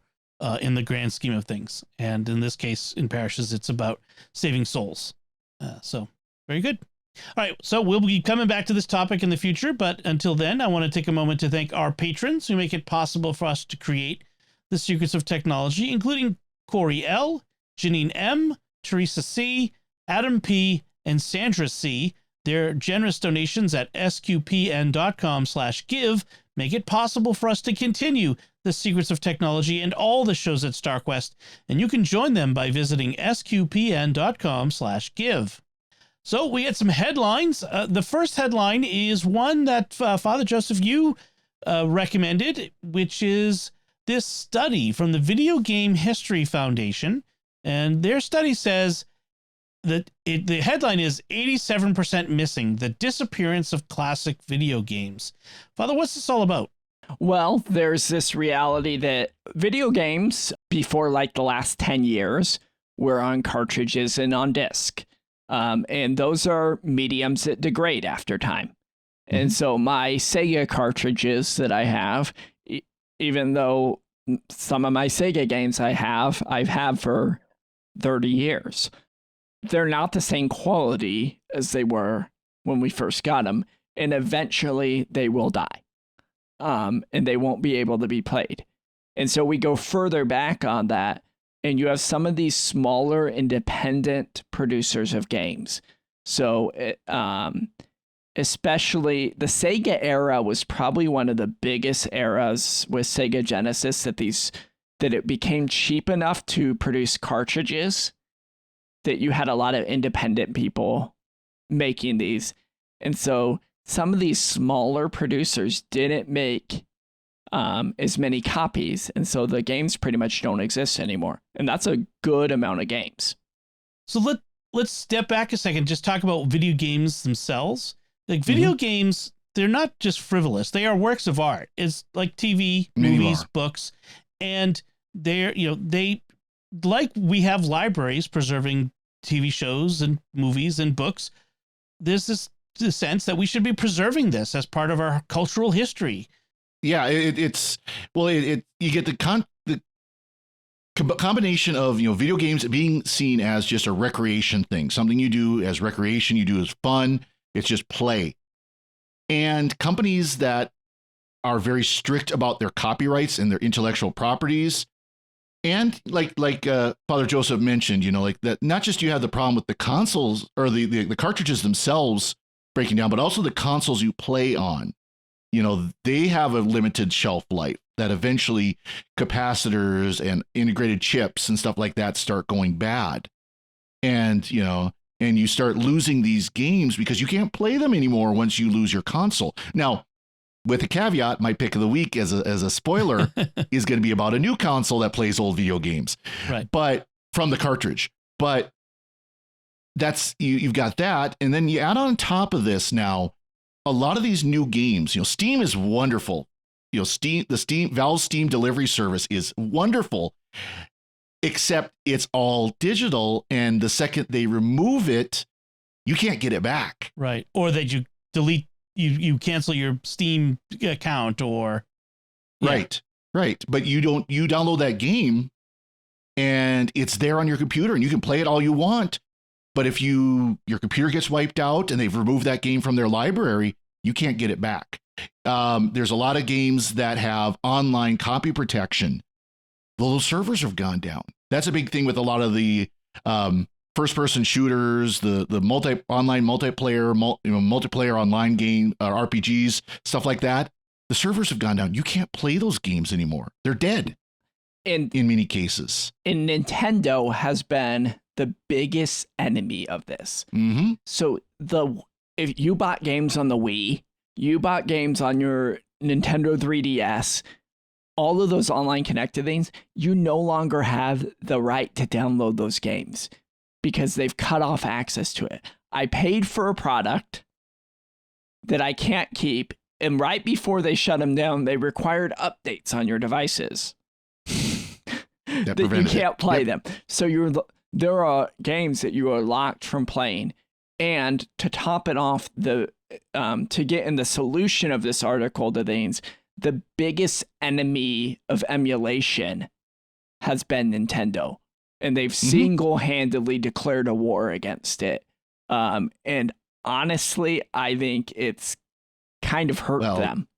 in the grand scheme of things. And in this case, in parishes, it's about saving souls. So very good. All right, so we'll be coming back to this topic in the future, but until then, I want to take a moment to thank our patrons who make it possible for us to create the Secrets of Technology, including Corey L., Janine M., Teresa C., Adam P., and Sandra C. Their generous donations at sqpn.com/give make it possible for us to continue the Secrets of Technology and all the shows at StarQuest, and you can join them by visiting sqpn.com/give. So we had some headlines. The first headline is one that Father Joseph, you recommended, which is this study from the Video Game History Foundation. And their study says that the headline is 87% missing, the disappearance of classic video games. Father, what's this all about? Well, there's this reality that video games before like the last 10 years were on cartridges and on disc. And those are mediums that degrade after time. And so my Sega cartridges that I have, even though some of my Sega games I've had for 30 years, they're not the same quality as they were when we first got them. And eventually they will die. And they won't be able to be played. And so we go further back on that. And you have some of these smaller independent producers of games. So especially the Sega era was probably one of the biggest eras with Sega Genesis that it became cheap enough to produce cartridges that you had a lot of independent people making these. And so some of these smaller producers didn't make as many copies, and so the games pretty much don't exist anymore, and that's a good amount of games. So let's step back a second, just talk about video games themselves. Like video games, they're not just frivolous; they are works of art. It's like TV, movies, books, and they like we have libraries preserving TV shows and movies and books. There's this sense that we should be preserving this as part of our cultural history. Yeah, you get the combination of video games being seen as just a recreation thing, something you do as recreation, you do as fun. It's just play, and companies that are very strict about their copyrights and their intellectual properties, and like Father Joseph mentioned, like that. Not just you have the problem with the consoles or the cartridges themselves breaking down, but also the consoles you play on. They have a limited shelf life that eventually capacitors and integrated chips and stuff like that start going bad. And you start losing these games because you can't play them anymore once you lose your console. Now, with a caveat, my pick of the week as a spoiler is going to be about a new console that plays old video games, right? But from the cartridge. But that's you've got that, and then you add on top of this now. A lot of these new games, Steam is wonderful. Valve's Steam delivery service is wonderful, except it's all digital. And the second they remove it, you can't get it back. Right. Or that you delete, you cancel your Steam account or. Yeah. Right. But you download that game and it's there on your computer and you can play it all you want. But if your computer gets wiped out and they've removed that game from their library, you can't get it back. There's a lot of games that have online copy protection. Those servers have gone down. That's a big thing with a lot of the first-person shooters, the online multiplayer, multiplayer online game, RPGs, stuff like that. The servers have gone down. You can't play those games anymore. They're dead. In many cases. And Nintendo has been the biggest enemy of this. Mm-hmm. So if you bought games on the Wii, you bought games on your Nintendo 3DS, all of those online connected things, you no longer have the right to download those games because they've cut off access to it. I paid for a product that I can't keep, and right before they shut them down, they required updates on your devices that you can't play them. So there are games that you are locked from playing. And to top it off, to get in the solution of this article to things, the biggest enemy of emulation has been Nintendo, and they've single-handedly declared a war against it. And honestly, I think it's kind of hurt them.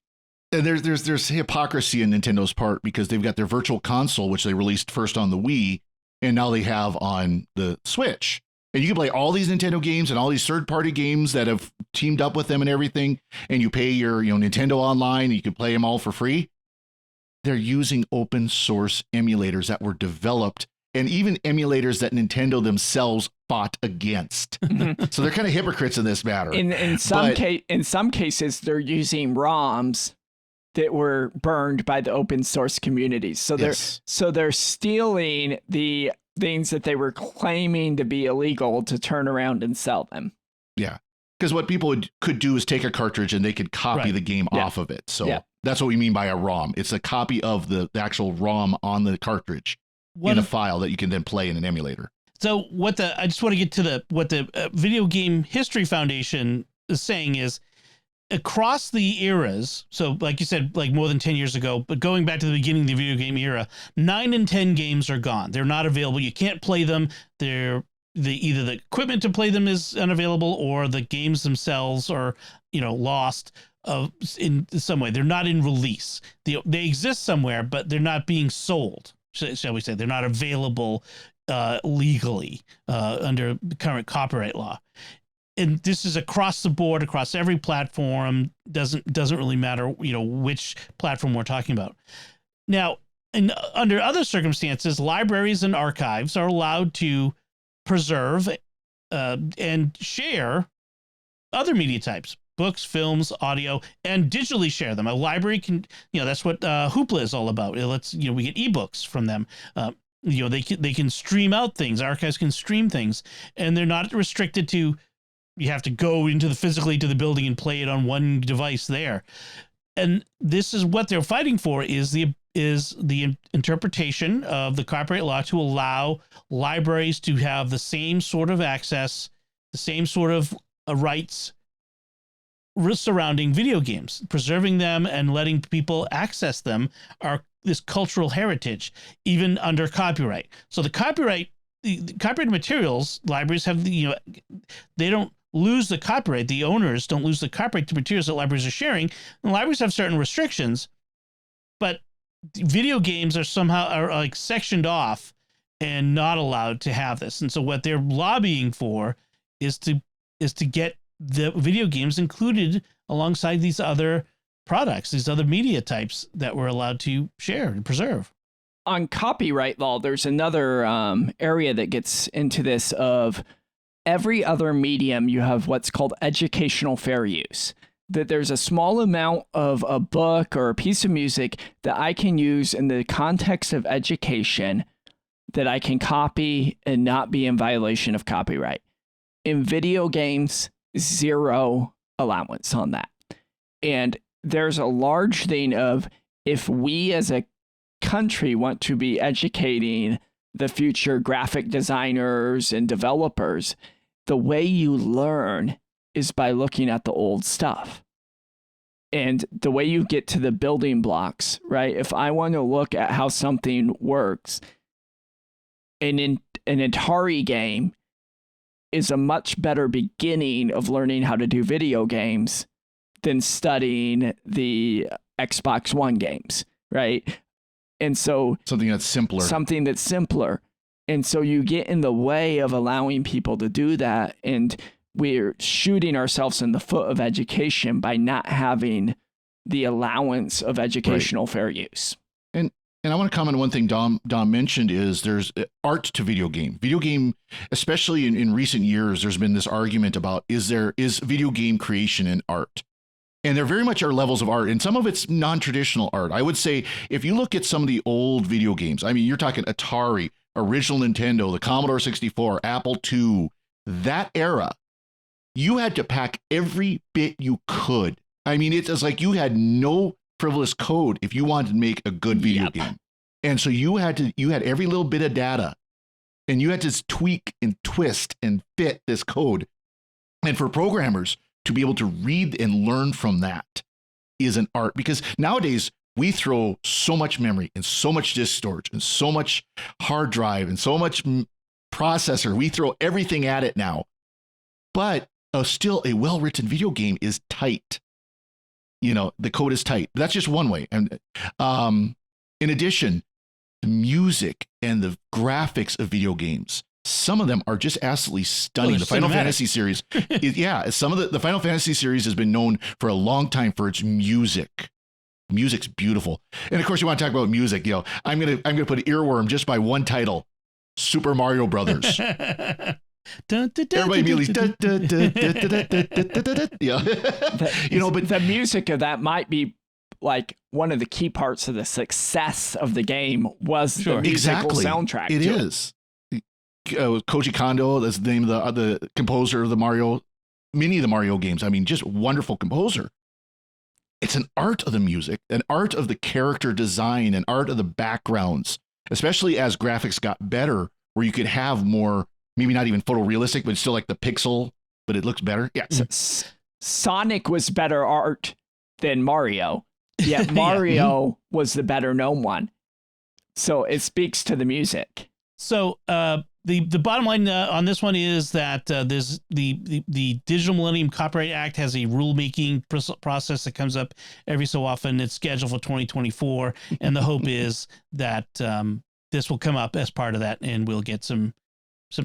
And there's hypocrisy in Nintendo's part, because they've got their virtual console, which they released first on the Wii, and now they have on the Switch. And you can play all these Nintendo games and all these third-party games that have teamed up with them and everything, and you pay your Nintendo Online, and you can play them all for free. They're using open source emulators that were developed, and even emulators that Nintendo themselves fought against. So they're kind of hypocrites in this matter. In some cases, they're using ROMs that were burned by the open source communities. So they're stealing the things that they were claiming to be illegal to turn around and sell them. Yeah. Because what people could do is take a cartridge and they could copy the game off of it. So that's what we mean by a ROM. It's a copy of the actual ROM on the cartridge in a file that you can then play in an emulator. So I just want to get to what the Video Game History Foundation is saying is, across the eras, so like you said, like more than 10 years ago, but going back to the beginning of the video game era, 9 in 10 games are gone. They're not available. You can't play them. Either the equipment to play them is unavailable, or the games themselves are, lost in some way. They're not in release. They exist somewhere, but they're not being sold, shall we say. They're not available legally under current copyright law. And this is across the board, across every platform. Doesn't really matter, which platform we're talking about. Now, under other circumstances, libraries and archives are allowed to preserve and share other media types, books, films, audio, and digitally share them. A library can, that's what Hoopla is all about. We get ebooks from them. They can stream out things. Archives can stream things, and they're not restricted to, you have to go physically to the building and play it on one device there. And this is what they're fighting for, is the interpretation of the copyright law to allow libraries to have the same sort of access, the same sort of rights surrounding video games. Preserving them and letting people access them are this cultural heritage, even under copyright. So the copyrighted materials, libraries have, they don't lose the copyright. The owners don't lose the copyright to materials that libraries are sharing. And libraries have certain restrictions, but video games are like sectioned off and not allowed to have this. And so what they're lobbying for is to get the video games included alongside these other products, these other media types that we're allowed to share and preserve. On copyright law, there's another area that gets into this of every other medium. You have what's called educational fair use, that there's a small amount of a book or a piece of music that I can use in the context of education that I can copy and not be in violation of copyright. In video games, zero allowance on that. And there's a large thing of, if we as a country want to be educating the future graphic designers and developers, the way you learn is by looking at the old stuff. And the way you get to the building blocks, right? If I want to look at how something works, an Atari game is a much better beginning of learning how to do video games than studying the Xbox One games, right? And so something that's simpler. And so you get in the way of allowing people to do that. And we're shooting ourselves in the foot of education by not having the allowance of educational fair use. And I want to comment on one thing Dom mentioned, is there's art to video game. Video game, especially in recent years, there's been this argument about, is video game creation an art? And there very much are levels of art, and some of it's non-traditional art. I would say if you look at some of the old video games, I mean, you're talking Atari, original Nintendo, the Commodore 64, Apple II, that era, you had to pack every bit you could. I mean, it's like you had no frivolous code if you wanted to make a good video game. And so you had every little bit of data, and you had to tweak and twist and fit this code. And for programmers to be able to read and learn from that is an art, because nowadays we throw so much memory and so much disk storage and so much hard drive and so much processor. We throw everything at it now. But still, a well-written video game is tight. The code is tight. That's just one way. And in addition, the music and the graphics of video games, some of them are just absolutely stunning. The Final Fantasy series, some of the Final Fantasy series has been known for a long time for its music. Music's beautiful. And of course, you want to talk about music. I'm gonna put earworm just by one title: Super Mario Brothers. Everybody immediately, but the music of that might be like one of the key parts of the success of the game was the musical soundtrack. It is. Koji Kondo, that's the name of the composer of the Mario games. I mean, just wonderful composer. It's an art of the music, an art of the character design, an art of the backgrounds, especially as graphics got better, where you could have more, maybe not even photorealistic, but still like the pixel, but it looks better. Yeah. Sonic was better art than Mario, yet Mario was the better known one. So it speaks to the music. So the bottom line on this one is that there's the Digital Millennium Copyright Act has a rulemaking process that comes up every so often. It's scheduled for 2024, and the hope is that this will come up as part of that, and we'll get some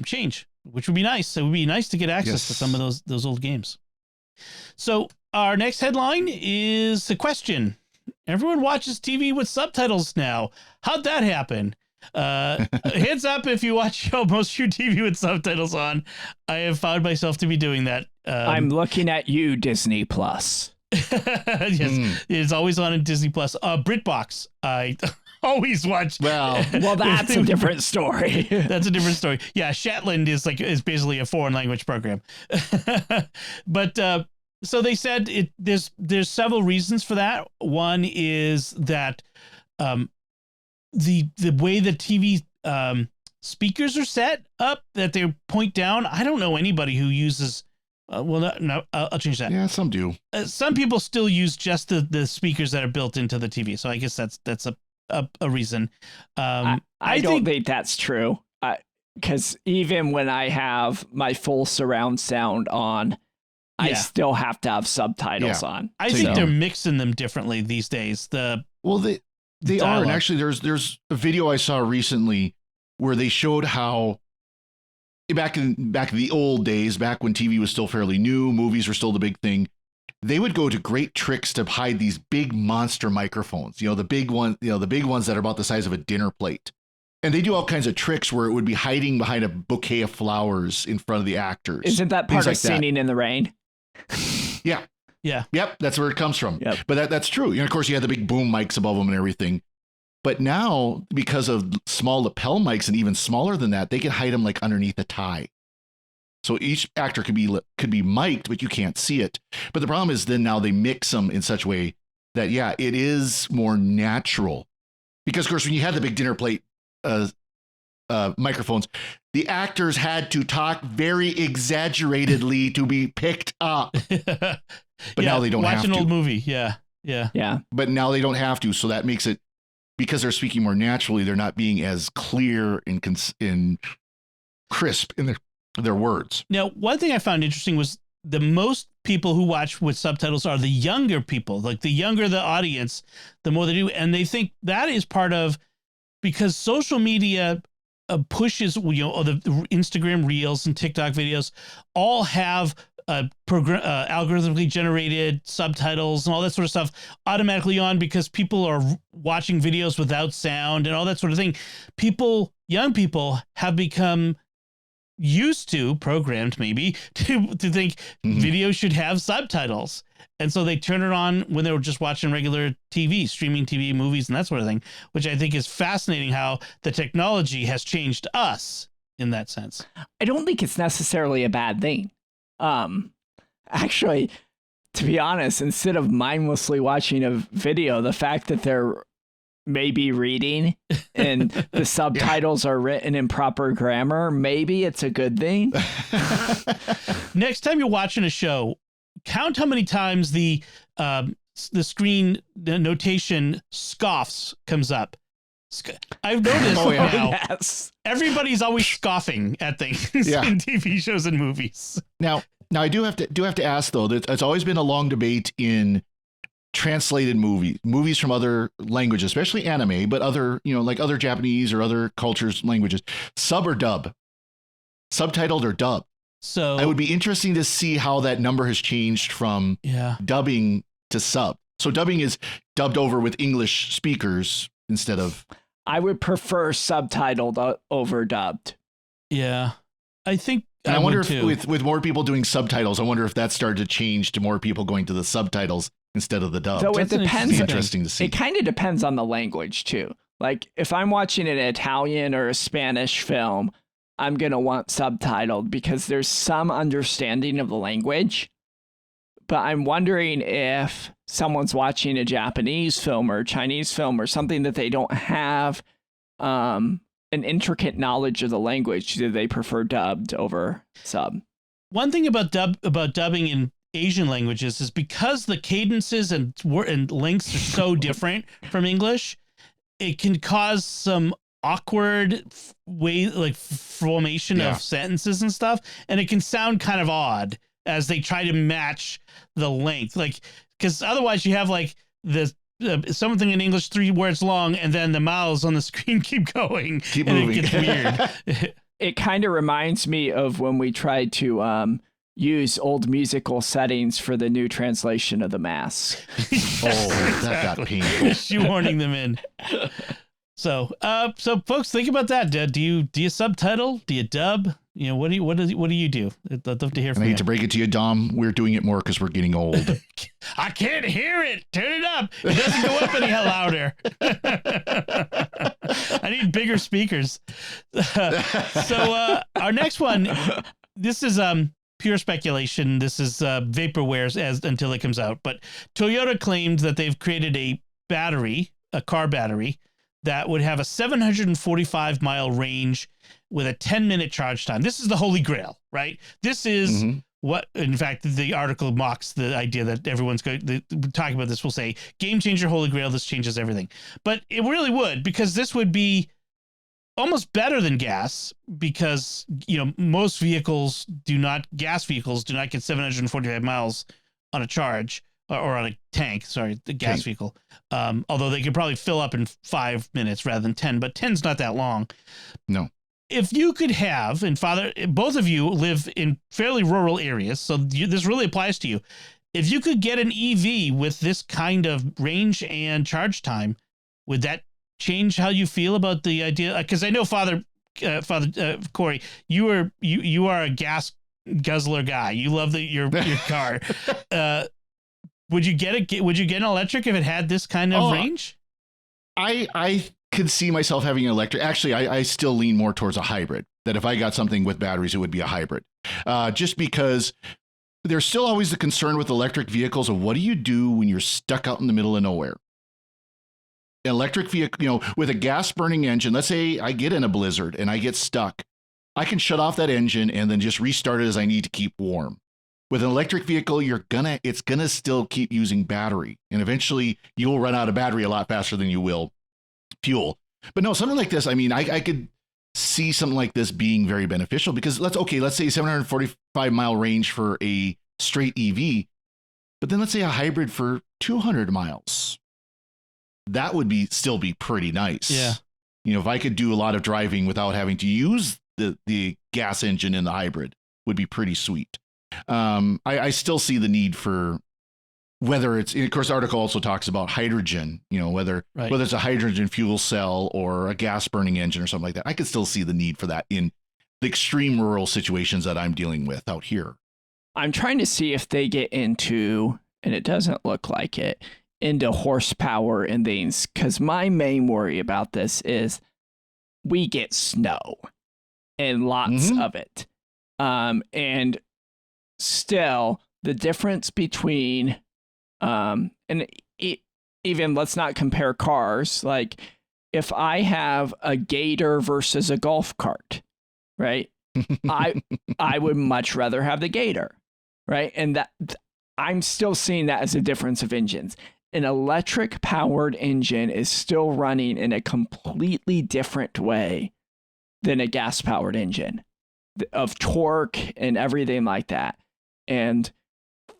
change, which would be nice. It would be nice to get access to some of those old games. So our next headline is a question. Everyone watches TV with subtitles now. How'd that happen? Hands up if you watch most of your TV with subtitles on. I have found myself to be doing that. I'm looking at you, Disney Plus. Yes, it's always on in Disney Plus. BritBox, I always watch. Well, that's a different story. That's a different story. Yeah, Shetland is basically a foreign language program. But so they said there's several reasons for that. One is that the way the TV speakers are set up, that they point down. I don't know anybody who uses. No, I'll change that. Yeah, some do. Some people still use just the speakers that are built into the TV. So I guess that's a reason. I don't think that's true. Because even when I have my full surround sound on, I still have to have subtitles on. I think they're mixing them differently these days. They are, and actually, there's a video I saw recently where they showed how back in the old days, back when TV was still fairly new, movies were still the big thing. They would go to great tricks to hide these big monster microphones. The big ones that are about the size of a dinner plate. And they do all kinds of tricks where it would be hiding behind a bouquet of flowers in front of the actors. Isn't that part of Singing in the Rain? Yeah. Yeah. Yep. That's where it comes from. Yep. But that's true. Of course, you had the big boom mics above them and everything. But now, because of small lapel mics and even smaller than that, they can hide them like underneath a tie. So each actor could be mic'd, but you can't see it. But the problem is then now they mix them in such a way that, it is more natural. Because, of course, when you had the big dinner plate microphones, the actors had to talk very exaggeratedly to be picked up. But now they don't have to. Watch an old movie. Yeah. But now they don't have to. So that makes it, because they're speaking more naturally, they're not being as clear and crisp in their words. Now, one thing I found interesting was the most people who watch with subtitles are the younger people. Like the younger the audience, the more they do. And they think that is part of, because social media pushes, the Instagram Reels and TikTok videos all have algorithmically generated subtitles and all that sort of stuff automatically on, because people are watching videos without sound and all that sort of thing. Young people have become programmed maybe to think video should have subtitles. And so they turn it on when they were just watching regular TV, streaming TV, movies, and that sort of thing, which I think is fascinating how the technology has changed us in that sense. I don't think it's necessarily a bad thing. Actually, to be honest, instead of mindlessly watching a video, the fact that they're maybe reading and the subtitles are written in proper grammar, maybe it's a good thing. Next time you're watching a show, count how many times the the screen the notation scoffs comes up. I've noticed now Yes. everybody's always scoffing at things in TV shows and movies. Now I do have to ask though that it's always been a long debate in translated movies from other languages, especially anime, but other, like other Japanese or other cultures, languages, sub or dub, subtitled or dub. So it would be interesting to see how that number has changed from dubbing to sub. So dubbing is dubbed over with English speakers instead of. I would prefer subtitled over dubbed. Yeah, I think. And I wonder if with more people doing subtitles, I wonder if that started to change to more people going to the subtitles instead of the dub. So it depends. Interesting to see. It kind of depends on the language too. Like if I'm watching an Italian or a Spanish film, I'm going to want subtitled because there's some understanding of the language. But I'm wondering if someone's watching a Japanese film or a Chinese film or something that they don't have an intricate knowledge of the language, do they prefer dubbed over sub? One thing about dubbing in Asian languages is because the cadences and lengths are so different from English, it can cause some awkward formation of sentences and stuff, and it can sound kind of odd as they try to match the length, because otherwise you have the something in English 3 words long, and then the mouths on the screen keep going, keep and moving. It gets weird. It kind of reminds me of when we tried to use old musical settings for the new translation of The Mask. That got painful. Shoehorning them in. So folks, think about that. Do you subtitle? Do you dub? What do you do? I'd love to hear from you. I hate to break it to you, Dom. We're doing it more because we're getting old. I can't hear it. Turn it up. It doesn't go up any louder. I need bigger speakers. So our next one, this is pure speculation. This is vaporware until it comes out. But Toyota claimed that they've created a car battery, that would have a 745-mile range with a 10-minute charge time. This is the holy grail, right? This is what, in fact, the article mocks the idea that everyone's talking about this will say, game changer, holy grail, this changes everything. But it really would, because this would be almost better than gas, because, most gas vehicles do not get 745 miles on a charge. Or on a tank, the gas vehicle. Although they could probably fill up in 5 minutes rather than 10, but 10's not that long. No. If you could have, and Father, both of you live in fairly rural areas, so this really applies to you. If you could get an EV with this kind of range and charge time, would that change how you feel about the idea? Because I know Father Corey, you are a gas guzzler guy. You love your car. Would you get an electric if it had this kind of range? I could see myself having an electric. Actually, I still lean more towards a hybrid. That if I got something with batteries, it would be a hybrid. Just because there's still always the concern with electric vehicles of what do you do when you're stuck out in the middle of nowhere? An electric vehicle, with a gas burning engine, let's say I get in a blizzard and I get stuck. I can shut off that engine and then just restart it as I need to keep warm. With an electric vehicle, it's gonna still keep using battery, and eventually you'll run out of battery a lot faster than you will fuel. But no, something like this, I could see something like this being very beneficial, because let's say 745-mile range for a straight EV, but then let's say a hybrid for 200 miles. That would still be pretty nice. Yeah. If I could do a lot of driving without having to use the gas engine in the hybrid, would be pretty sweet. I still see the need for, whether it's, of course, the article also talks about hydrogen, whether it's a hydrogen fuel cell or a gas burning engine or something like that. I could still see the need for that in the extreme rural situations that I'm dealing with out here. I'm trying to see if they get into, and it doesn't look like it, into horsepower and things, because my main worry about this is we get snow and lots of it. And still, the difference between, even let's not compare cars. Like if I have a Gator versus a golf cart, right? I would much rather have the Gator, right? And I'm still seeing that as a difference of engines. An electric powered engine is still running in a completely different way than a gas powered engine of torque and everything like that. And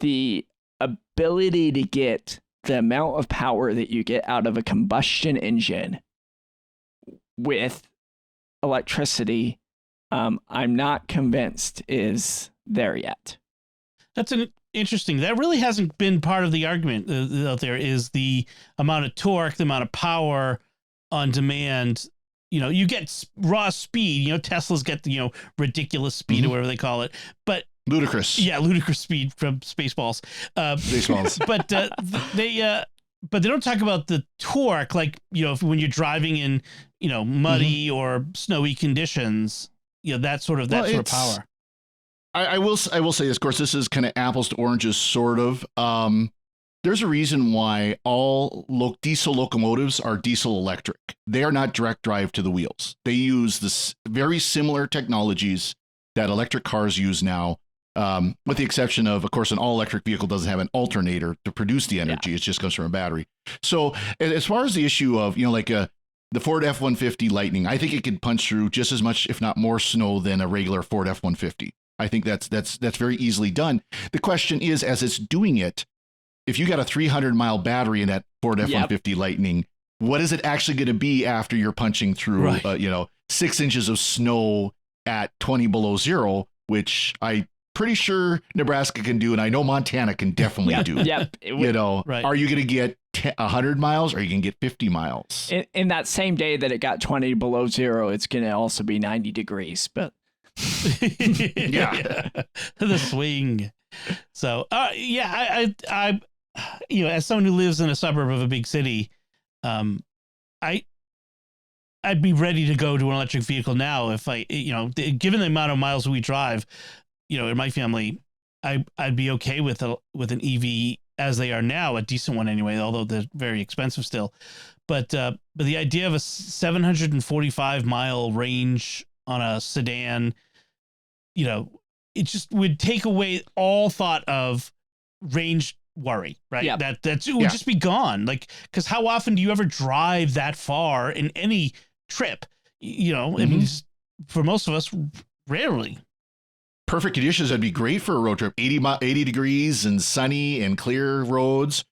the ability to get the amount of power that you get out of a combustion engine with electricity, I'm not convinced is there yet. That's an interesting. That really hasn't been part of the argument out there. Is the amount of torque, the amount of power on demand. You know, you get raw speed. You know, Teslas get the ridiculous speed or whatever they call it, but ludicrous. Yeah, ludicrous speed from Spaceballs. Spaceballs. But they don't talk about the torque, like when you're driving in muddy or snowy conditions. That sort of power. I will say this. Of course, this is kind of apples to oranges, sort of. There's a reason why all diesel locomotives are diesel electric. They are not direct drive to the wheels. They use this very similar technologies that electric cars use now, with the exception of course, an all electric vehicle doesn't have an alternator to produce the energy. Yeah. It just comes from a battery. So as far as the issue of, the Ford F-150 Lightning, I think it could punch through just as much, if not more snow than a regular Ford F-150. I think that's very easily done. The question is, as it's doing it, if you got a 300-mile battery in that Ford F-150 Lightning, what is it actually going to be after you're punching through, 6 inches of snow at 20 below zero, which I'm pretty sure Nebraska can do, and I know Montana can definitely do. Yep. Are you going to get 100 miles, or are you going to get 50 miles? In that same day that it got 20 below zero, it's going to also be 90 degrees, but... yeah, the swing. So I as someone who lives in a suburb of a big city, I'd be ready to go to an electric vehicle now if given the amount of miles we drive, in my family, I'd be okay with an EV as they are now, a decent one anyway, although they're very expensive still. But the idea of a 745-mile range on a sedan, it just would take away all thought of range worry, right? Yeah. It would just be gone. Like, because how often do you ever drive that far in any trip? I mean, for most of us, rarely. Perfect conditions. That'd be great for a road trip. 80 degrees and sunny and clear roads.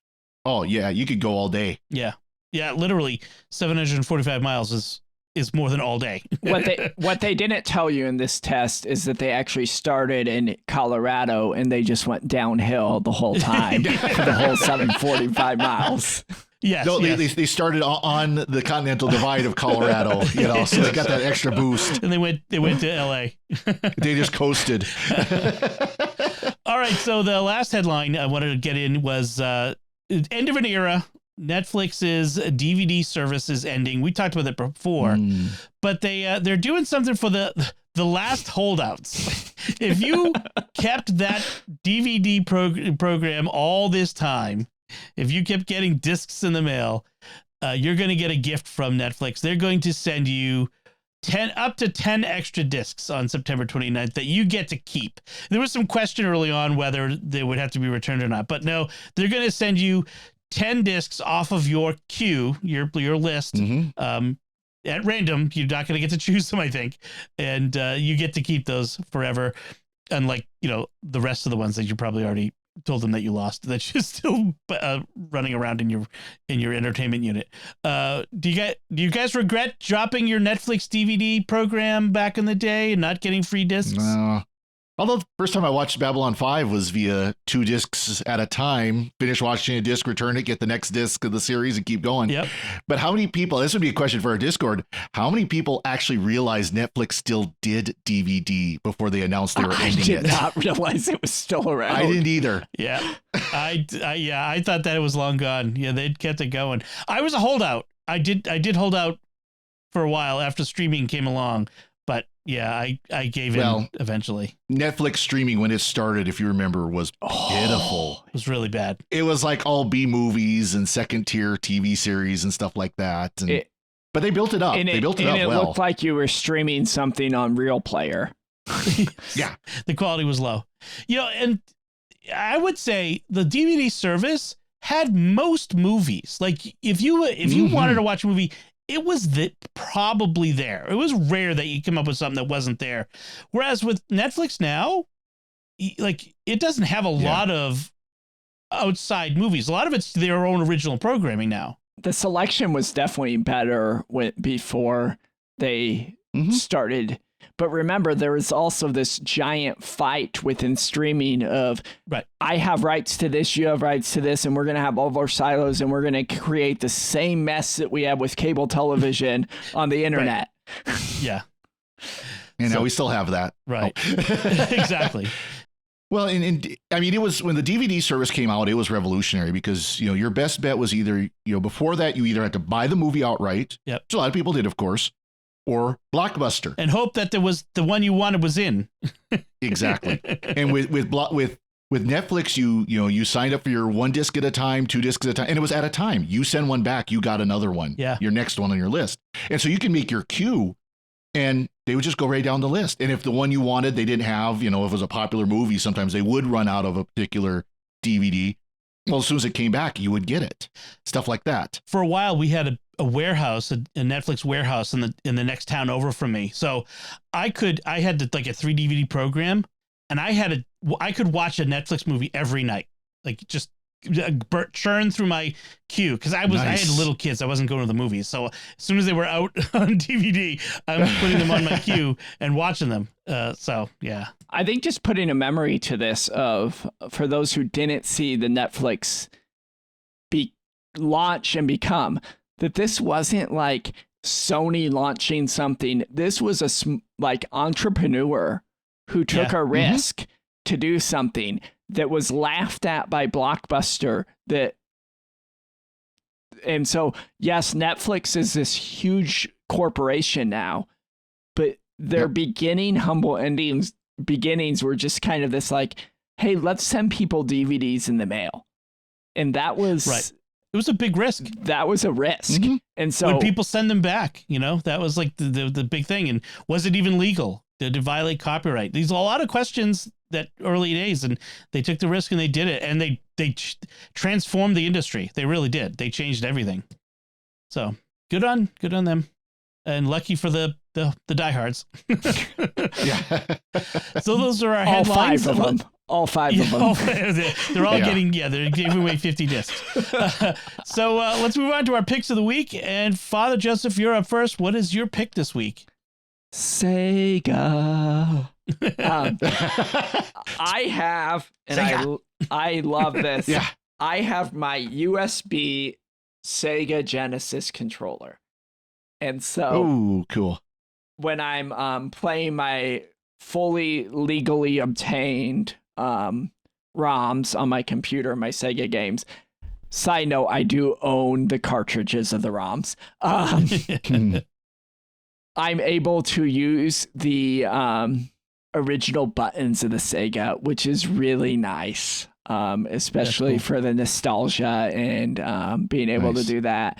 Oh yeah, you could go all day. Yeah, literally 745 miles is more than all day. What they didn't tell you in this test is that they actually started in Colorado and they just went downhill the whole time for the whole 745 miles. Yes, no, yes. They started on the Continental Divide of Colorado, so they got that extra boost. And they went to LA. They just coasted. All right, so the last headline I wanted to get in was end of an era. Netflix's DVD service is ending. We talked about it before, but they're doing something for the last holdouts. If you kept that DVD program all this time, if you kept getting discs in the mail, you're going to get a gift from Netflix. They're going to send you up to 10 extra discs on September 29th that you get to keep. There was some question early on whether they would have to be returned or not, but no, they're going to send you 10 discs off of your queue, your list, at random. You're not going to get to choose them, I think. And you get to keep those forever. Unlike, the rest of the ones that you probably already told them that you lost, that you're still running around in your entertainment unit. Do you guys regret dropping your Netflix DVD program back in the day and not getting free discs? No. Although the first time I watched Babylon 5 was via 2 discs at a time, finish watching a disc, return it, get the next disc of the series and keep going. Yep. But how many people, this would be a question for our Discord, how many people actually realized Netflix still did DVD before they announced they were ending it? I did not realize it was still around. I didn't either. Yeah. I thought that it was long gone. Yeah, they'd kept it going. I was a holdout. I did hold out for a while after streaming came along. But yeah, I gave in eventually. Netflix streaming when it started, if you remember, was pitiful. It was really bad. It was like all B movies and second tier TV series and stuff like that. But they built it up. They built it up well. It looked like you were streaming something on Real Player. Yeah. The quality was low. And I would say the DVD service had most movies. Like if you wanted to watch a movie, it was probably there. It was rare that you come up with something that wasn't there. Whereas with Netflix now, like it doesn't have a lot of outside movies. A lot of it's their own original programming now. The selection was definitely better before they started. But remember, there was also this giant fight within streaming of, I have rights to this, you have rights to this, and we're going to have all of our silos, and we're going to create the same mess that we have with cable television on the internet. Yeah. And now we still have that. Right. Oh. Exactly. Well, and I mean, it was when the DVD service came out, it was revolutionary because, your best bet was either, before that, you either had to buy the movie outright, which a lot of people did, of course, or Blockbuster. And hope that there was the one you wanted was in. Exactly. And with Netflix, you signed up for your 1 disc at a time, 2 discs at a time, and it was at a time. You send one back, you got another one. Yeah. Your next one on your list. And so you can make your queue and they would just go right down the list. And if the one you wanted, they didn't have, if it was a popular movie, sometimes they would run out of a particular DVD. Well, as soon as it came back, you would get it. Stuff like that. For a while, we had a warehouse, a Netflix warehouse in the next town over from me. So I had like a 3 DVD program, and I could watch a Netflix movie every night, like just churn through my queue because I had little kids. I wasn't going to the movies, so as soon as they were out on DVD, I was putting them on my queue and watching them. So yeah, I think just putting a memory to this for those who didn't see the Netflix launch and become, that this wasn't like Sony launching something. This was a entrepreneur who took a risk to do something that was laughed at by Blockbuster. And so, yes, Netflix is this huge corporation now, but their humble beginnings were just kind of this like, hey, let's send people DVDs in the mail. And that was... Right. It was a big risk. That was a risk. And so... Would people send them back? That was like the big thing. And was it even legal? Did it violate copyright? These are a lot of questions that early days, and they took the risk and they did it, and they transformed the industry. They really did. They changed everything. So good on them, and lucky for the diehards. Yeah. So those are our headlines. All five of them. They're all they're giving away 50 discs. So let's move on to our picks of the week. And Father Joseph, you're up first. What is your pick this week? Sega. I have, and Sega. I love this. Yeah. I have my USB Sega Genesis controller. And so cool. When I'm playing my fully legally obtained ROMs on my computer, my Sega games. Side note, I do own the cartridges of the ROMs. I'm able to use the original buttons of the Sega, which is really nice, especially for the nostalgia and being able to do that.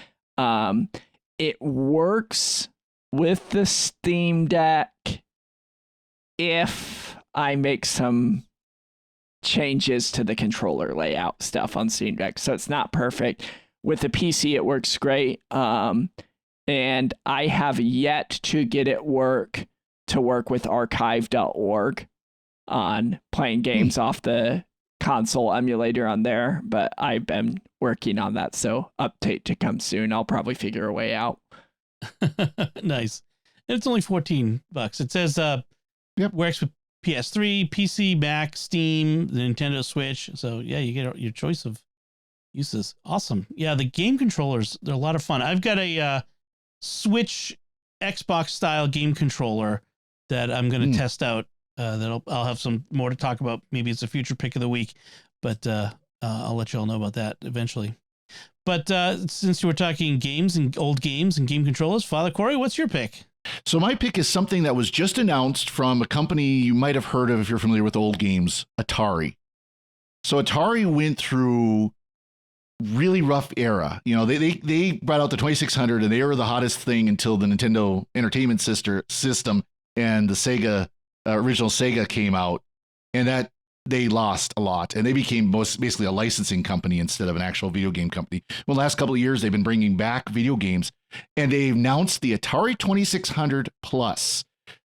It works with the Steam Deck if I make some changes to the controller layout stuff on Steam Deck. So it's not perfect. With the PC, it works great. And I have yet to get it to work with archive.org on playing games off the console emulator on there, but I've been working on that, so update to come soon. I'll probably figure a way out. Nice. And it's only $14. It says works with PS3, PC, Mac, Steam, the Nintendo Switch. So yeah, you get your choice of uses. Awesome. Yeah, the game controllers, they're a lot of fun. I've got a Switch Xbox style game controller that I'm going to test out. I'll have some more to talk about. Maybe it's a future pick of the week, but I'll let you all know about that eventually. But since you were talking games and old games and game controllers, Father Corey, what's your pick? So my pick is something that was just announced from a company you might have heard of if you're familiar with old games, Atari. So Atari went through really rough era. They brought out the 2600 and they were the hottest thing until the Nintendo Entertainment System and the Sega original Sega came out, and that they lost a lot, and they became basically a licensing company instead of an actual video game company. Well, the last couple of years, they've been bringing back video games, and they announced the Atari 2600 Plus.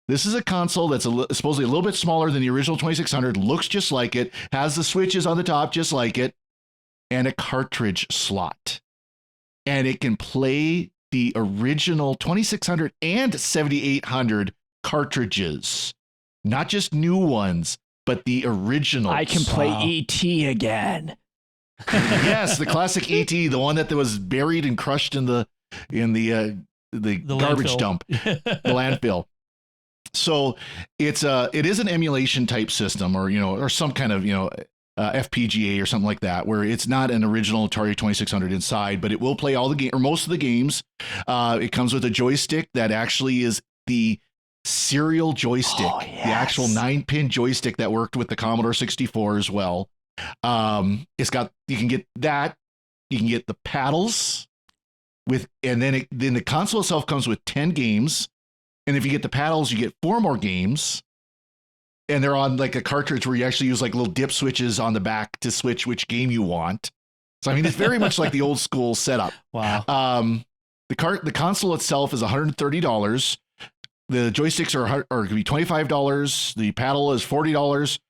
This is a console that's supposedly a little bit smaller than the original 2600, looks just like it, has the switches on the top just like it, and a cartridge slot. And it can play the original 2600 and 7800 cartridges, not just new ones, but the originals. I can play E.T. again. Yes, the classic E.T., the one that was buried and crushed in the garbage landfill. dump, the landfill. So it is an emulation type system, or some kind of FPGA or something like that, where it's not an original Atari 2600 inside, but it will play all the game or most of the games. It comes with a joystick that actually is the serial joystick, the actual 9-pin joystick that worked with the Commodore 64 as well. You can get that, you can get the paddles and then the console itself comes with 10 games. And if you get the paddles, you get 4 more games. And they're on like a cartridge where you actually use like little dip switches on the back to switch which game you want. So, I mean, it's very much like the old school setup. Wow. The console itself is $130. The joysticks are going to be $25. The paddle is $40.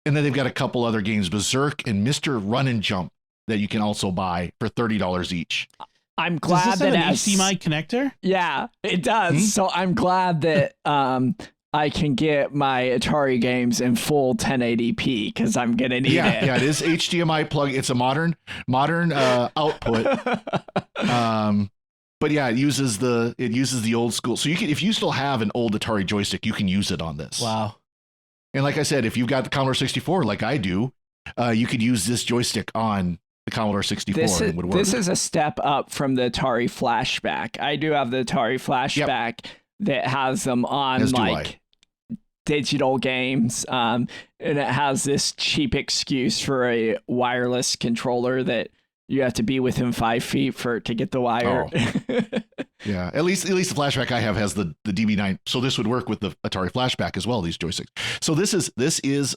And then they've got a couple other games, Berserk and Mr. Run and Jump, that you can also buy for $30 each. I'm glad does this that have an HDMI connector? Yeah, it does. Mm-hmm. So I'm glad that I can get my Atari games in full 1080p because I'm gonna need it. Yeah, it is HDMI plug. It's a modern output. But yeah, it uses the old school. So if you still have an old Atari joystick, you can use it on this. Wow. And like I said, if you've got the Commodore 64, like I do, you could use this joystick on the Commodore 64 and it would work. This is a step up from the Atari Flashback. I do have the Atari Flashback that has them on digital games. And it has this cheap excuse for a wireless controller that you have to be within 5 feet to get the wire. Oh. Yeah, at least the Flashback I have has the DB9. So this would work with the Atari Flashback as well, these joysticks. So this is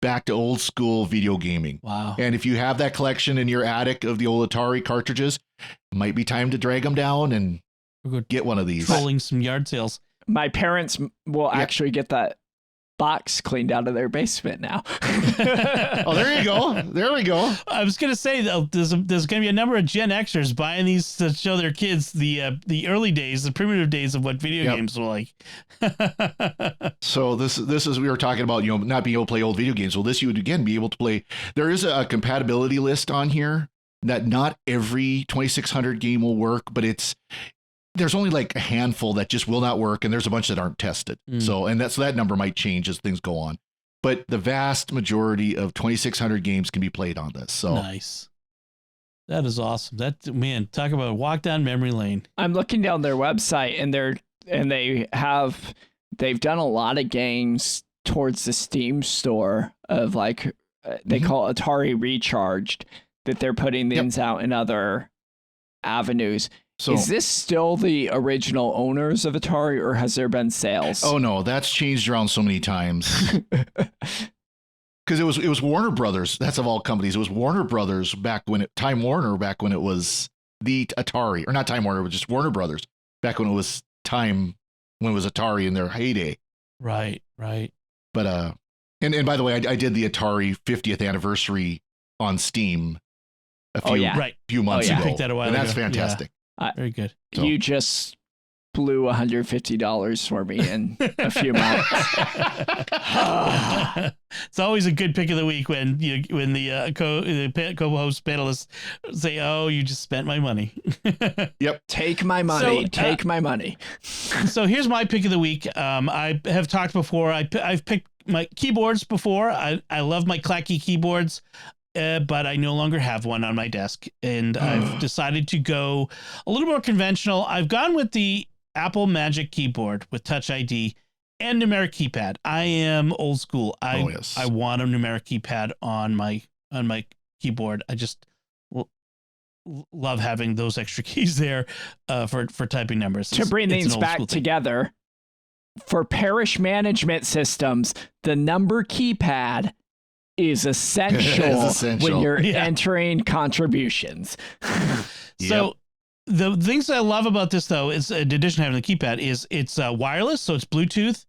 back to old school video gaming. Wow. And if you have that collection in your attic of the old Atari cartridges, it might be time to drag them down and get one of these. Trolling some yard sales. My parents will actually get that box cleaned out of their basement now. Oh, there you go. There we go. I was going to say, though, there's going to be a number of Gen Xers buying these to show their kids the early days, the primitive days of what video games were like. So this is, we were talking about, not being able to play old video games. Well, this you would, again, be able to play. There is a compatibility list on here that not every 2600 game will work, but there's only like a handful that just will not work, and there's a bunch that aren't tested. So that number might change as things go on. But the vast majority of 2600 games can be played on this. So nice. That is awesome. Talk about a walk down memory lane. I'm looking down their website, and they've done a lot of games towards the Steam store of like they call it Atari Recharged, that they're putting these out in other avenues. So, is this still the original owners of Atari, or has there been sales? Oh no, that's changed around so many times. Because it was Warner Brothers. That's of all companies. It was Warner Brothers Time Warner back when it was the Atari, or not Time Warner, but just Warner Brothers back when it was when it was Atari in their heyday. Right. But and by the way, I did the Atari 50th anniversary on Steam a few months ago. You picked that a while and ago. that's fantastic. Very good. So. You just blew $150 for me in a few months. It's always a good pick of the week when the co-host panelists say, "Oh, you just spent my money." Yep. Take my money. Take my money. So here's my pick of the week. I have talked before. I've picked my keyboards before. I love my clacky keyboards. But I no longer have one on my desk, and I've decided to go a little more conventional. I've gone with the Apple Magic Keyboard with Touch ID and numeric keypad. I am old school. I want a numeric keypad on my keyboard. I just love having those extra keys there for typing numbers. To bring things back together, for Parish management systems, the number keypad is essential, when you're entering contributions. So the things that I love about this, though, is in addition to having the keypad, is it's wireless, so it's Bluetooth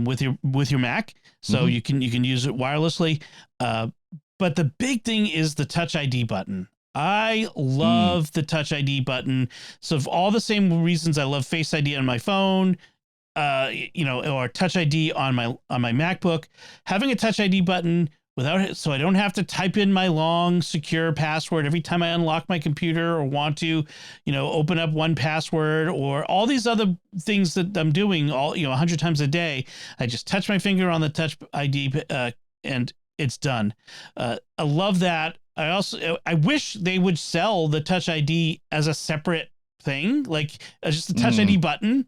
with your Mac, so you can use it wirelessly. But the big thing is the Touch ID button. I love the Touch ID button. So for all the same reasons I love Face ID on my phone, or Touch ID on my MacBook, having a Touch ID button so I don't have to type in my long secure password every time I unlock my computer or want to, open up 1Password or all these other things that I'm doing 100 times a day. I just touch my finger on the Touch ID and it's done. I love that. I wish they would sell the Touch ID as a separate thing, like just the Touch ID button.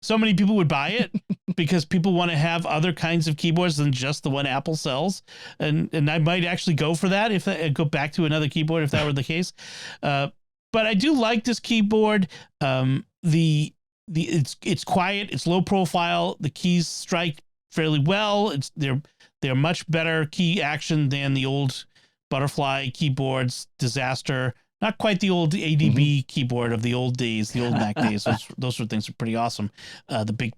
So many people would buy it because people want to have other kinds of keyboards than just the one Apple sells. And I might actually go for that if I go back to another keyboard, if that were the case. But I do like this keyboard. It's quiet, it's low profile. The keys strike fairly well. They're much better key action than the old butterfly keyboards. Disaster. Not quite the old ADB keyboard of the old days, the old Mac days. Those sort of things are pretty awesome. The big,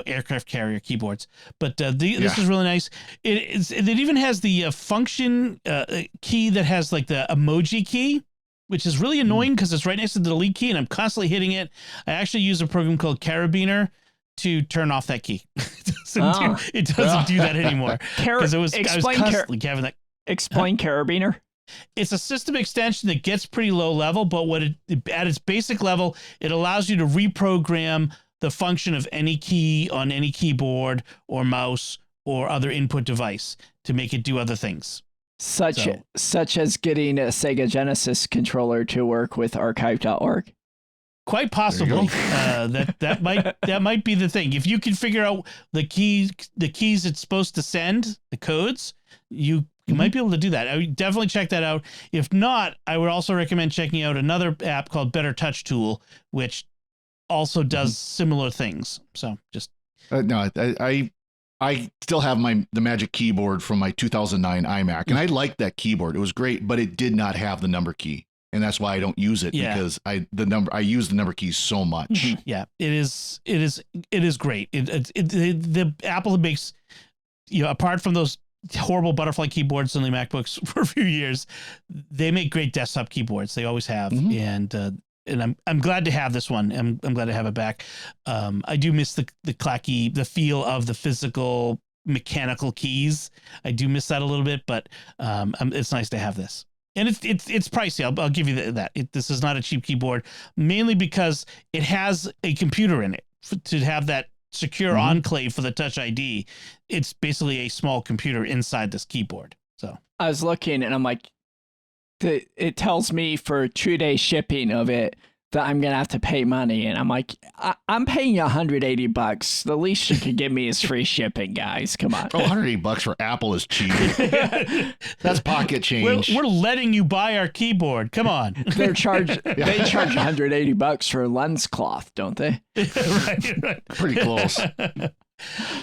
aircraft carrier keyboards. But this is really nice. It even has the function key that has like the emoji key, which is really annoying because it's right next to the delete key, and I'm constantly hitting it. I actually use a program called Carabiner to turn off that key. It doesn't do that anymore. Because I was constantly having that. Explain Carabiner. It's a system extension that gets pretty low level, but at its basic level, it allows you to reprogram the function of any key on any keyboard or mouse or other input device to make it do other things. Such as getting a Sega Genesis controller to work with archive.org. Quite possibly. That might be the thing. If you can figure out the keys it's supposed to send, the codes, you might be able to do that. I would definitely check that out. If not, I would also recommend checking out another app called Better Touch Tool, which also does similar things. So just no, I still have the Magic Keyboard from my 2009 iMac, and I liked that keyboard. It was great, but it did not have the number key, and that's why I don't use it because I use the number keys so much. Yeah, it is great. The Apple makes apart from those horrible butterfly keyboards on the MacBooks for a few years, they make great desktop keyboards. They always have, and I'm glad to have this one. I'm glad to have it back. I do miss the clacky, the feel of the physical mechanical keys. I do miss that a little bit, but it's nice to have this. And it's pricey. I'll give you that. This is not a cheap keyboard, mainly because it has a computer in it to have that secure enclave for the Touch ID. It's basically a small computer inside this keyboard. So I was looking and I'm like, it tells me for 2-day shipping of it that I'm going to have to pay money. And I'm like, I'm paying you $180. The least you could give me is free shipping, guys. Come on. $180 for Apple is cheap. That's pocket change. We're letting you buy our keyboard. Come on. They charge $180 for lens cloth, don't they? Right. Pretty close.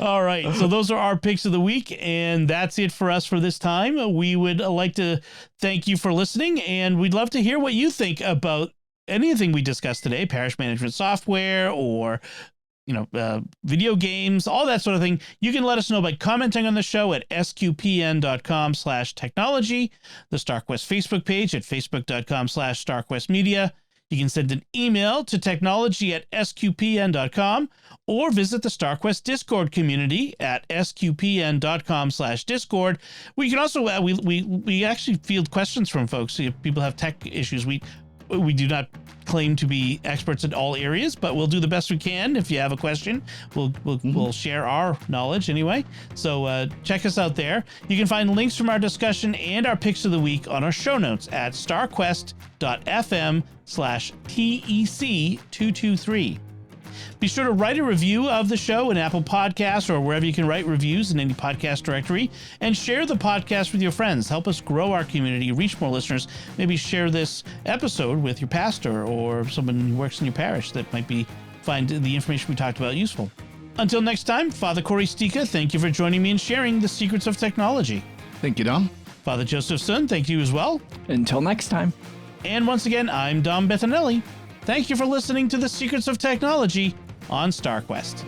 All right. So those are our picks of the week, and that's it for us for this time. We would like to thank you for listening, and we'd love to hear what you think about anything we discussed today, parish management software or, video games, all that sort of thing. You can let us know by commenting on the show at sqpn.com/technology, the StarQuest Facebook page at facebook.com/StarQuestMedia. You can send an email to technology@sqpn.com or visit the StarQuest Discord community at sqpn.com/Discord. We can also, we actually field questions from folks. If people have tech issues, we do not claim to be experts in all areas, but we'll do the best we can. If you have a question, we'll share our knowledge anyway. So check us out there. You can find links from our discussion and our picks of the week on our show notes at starquest.fm/TEC223. Be sure to write a review of the show in Apple Podcasts or wherever you can write reviews in any podcast directory, and share the podcast with your friends. Help us grow our community, reach more listeners. Maybe share this episode with your pastor or someone who works in your parish that might find the information we talked about useful. Until next time, Father Corey Stika, thank you for joining me and sharing the secrets of technology. Thank you, Dom. Father Joseph Sun, thank you as well. Until next time. And once again, I'm Dom Bettinelli. Thank you for listening to the Secrets of Technology on StarQuest.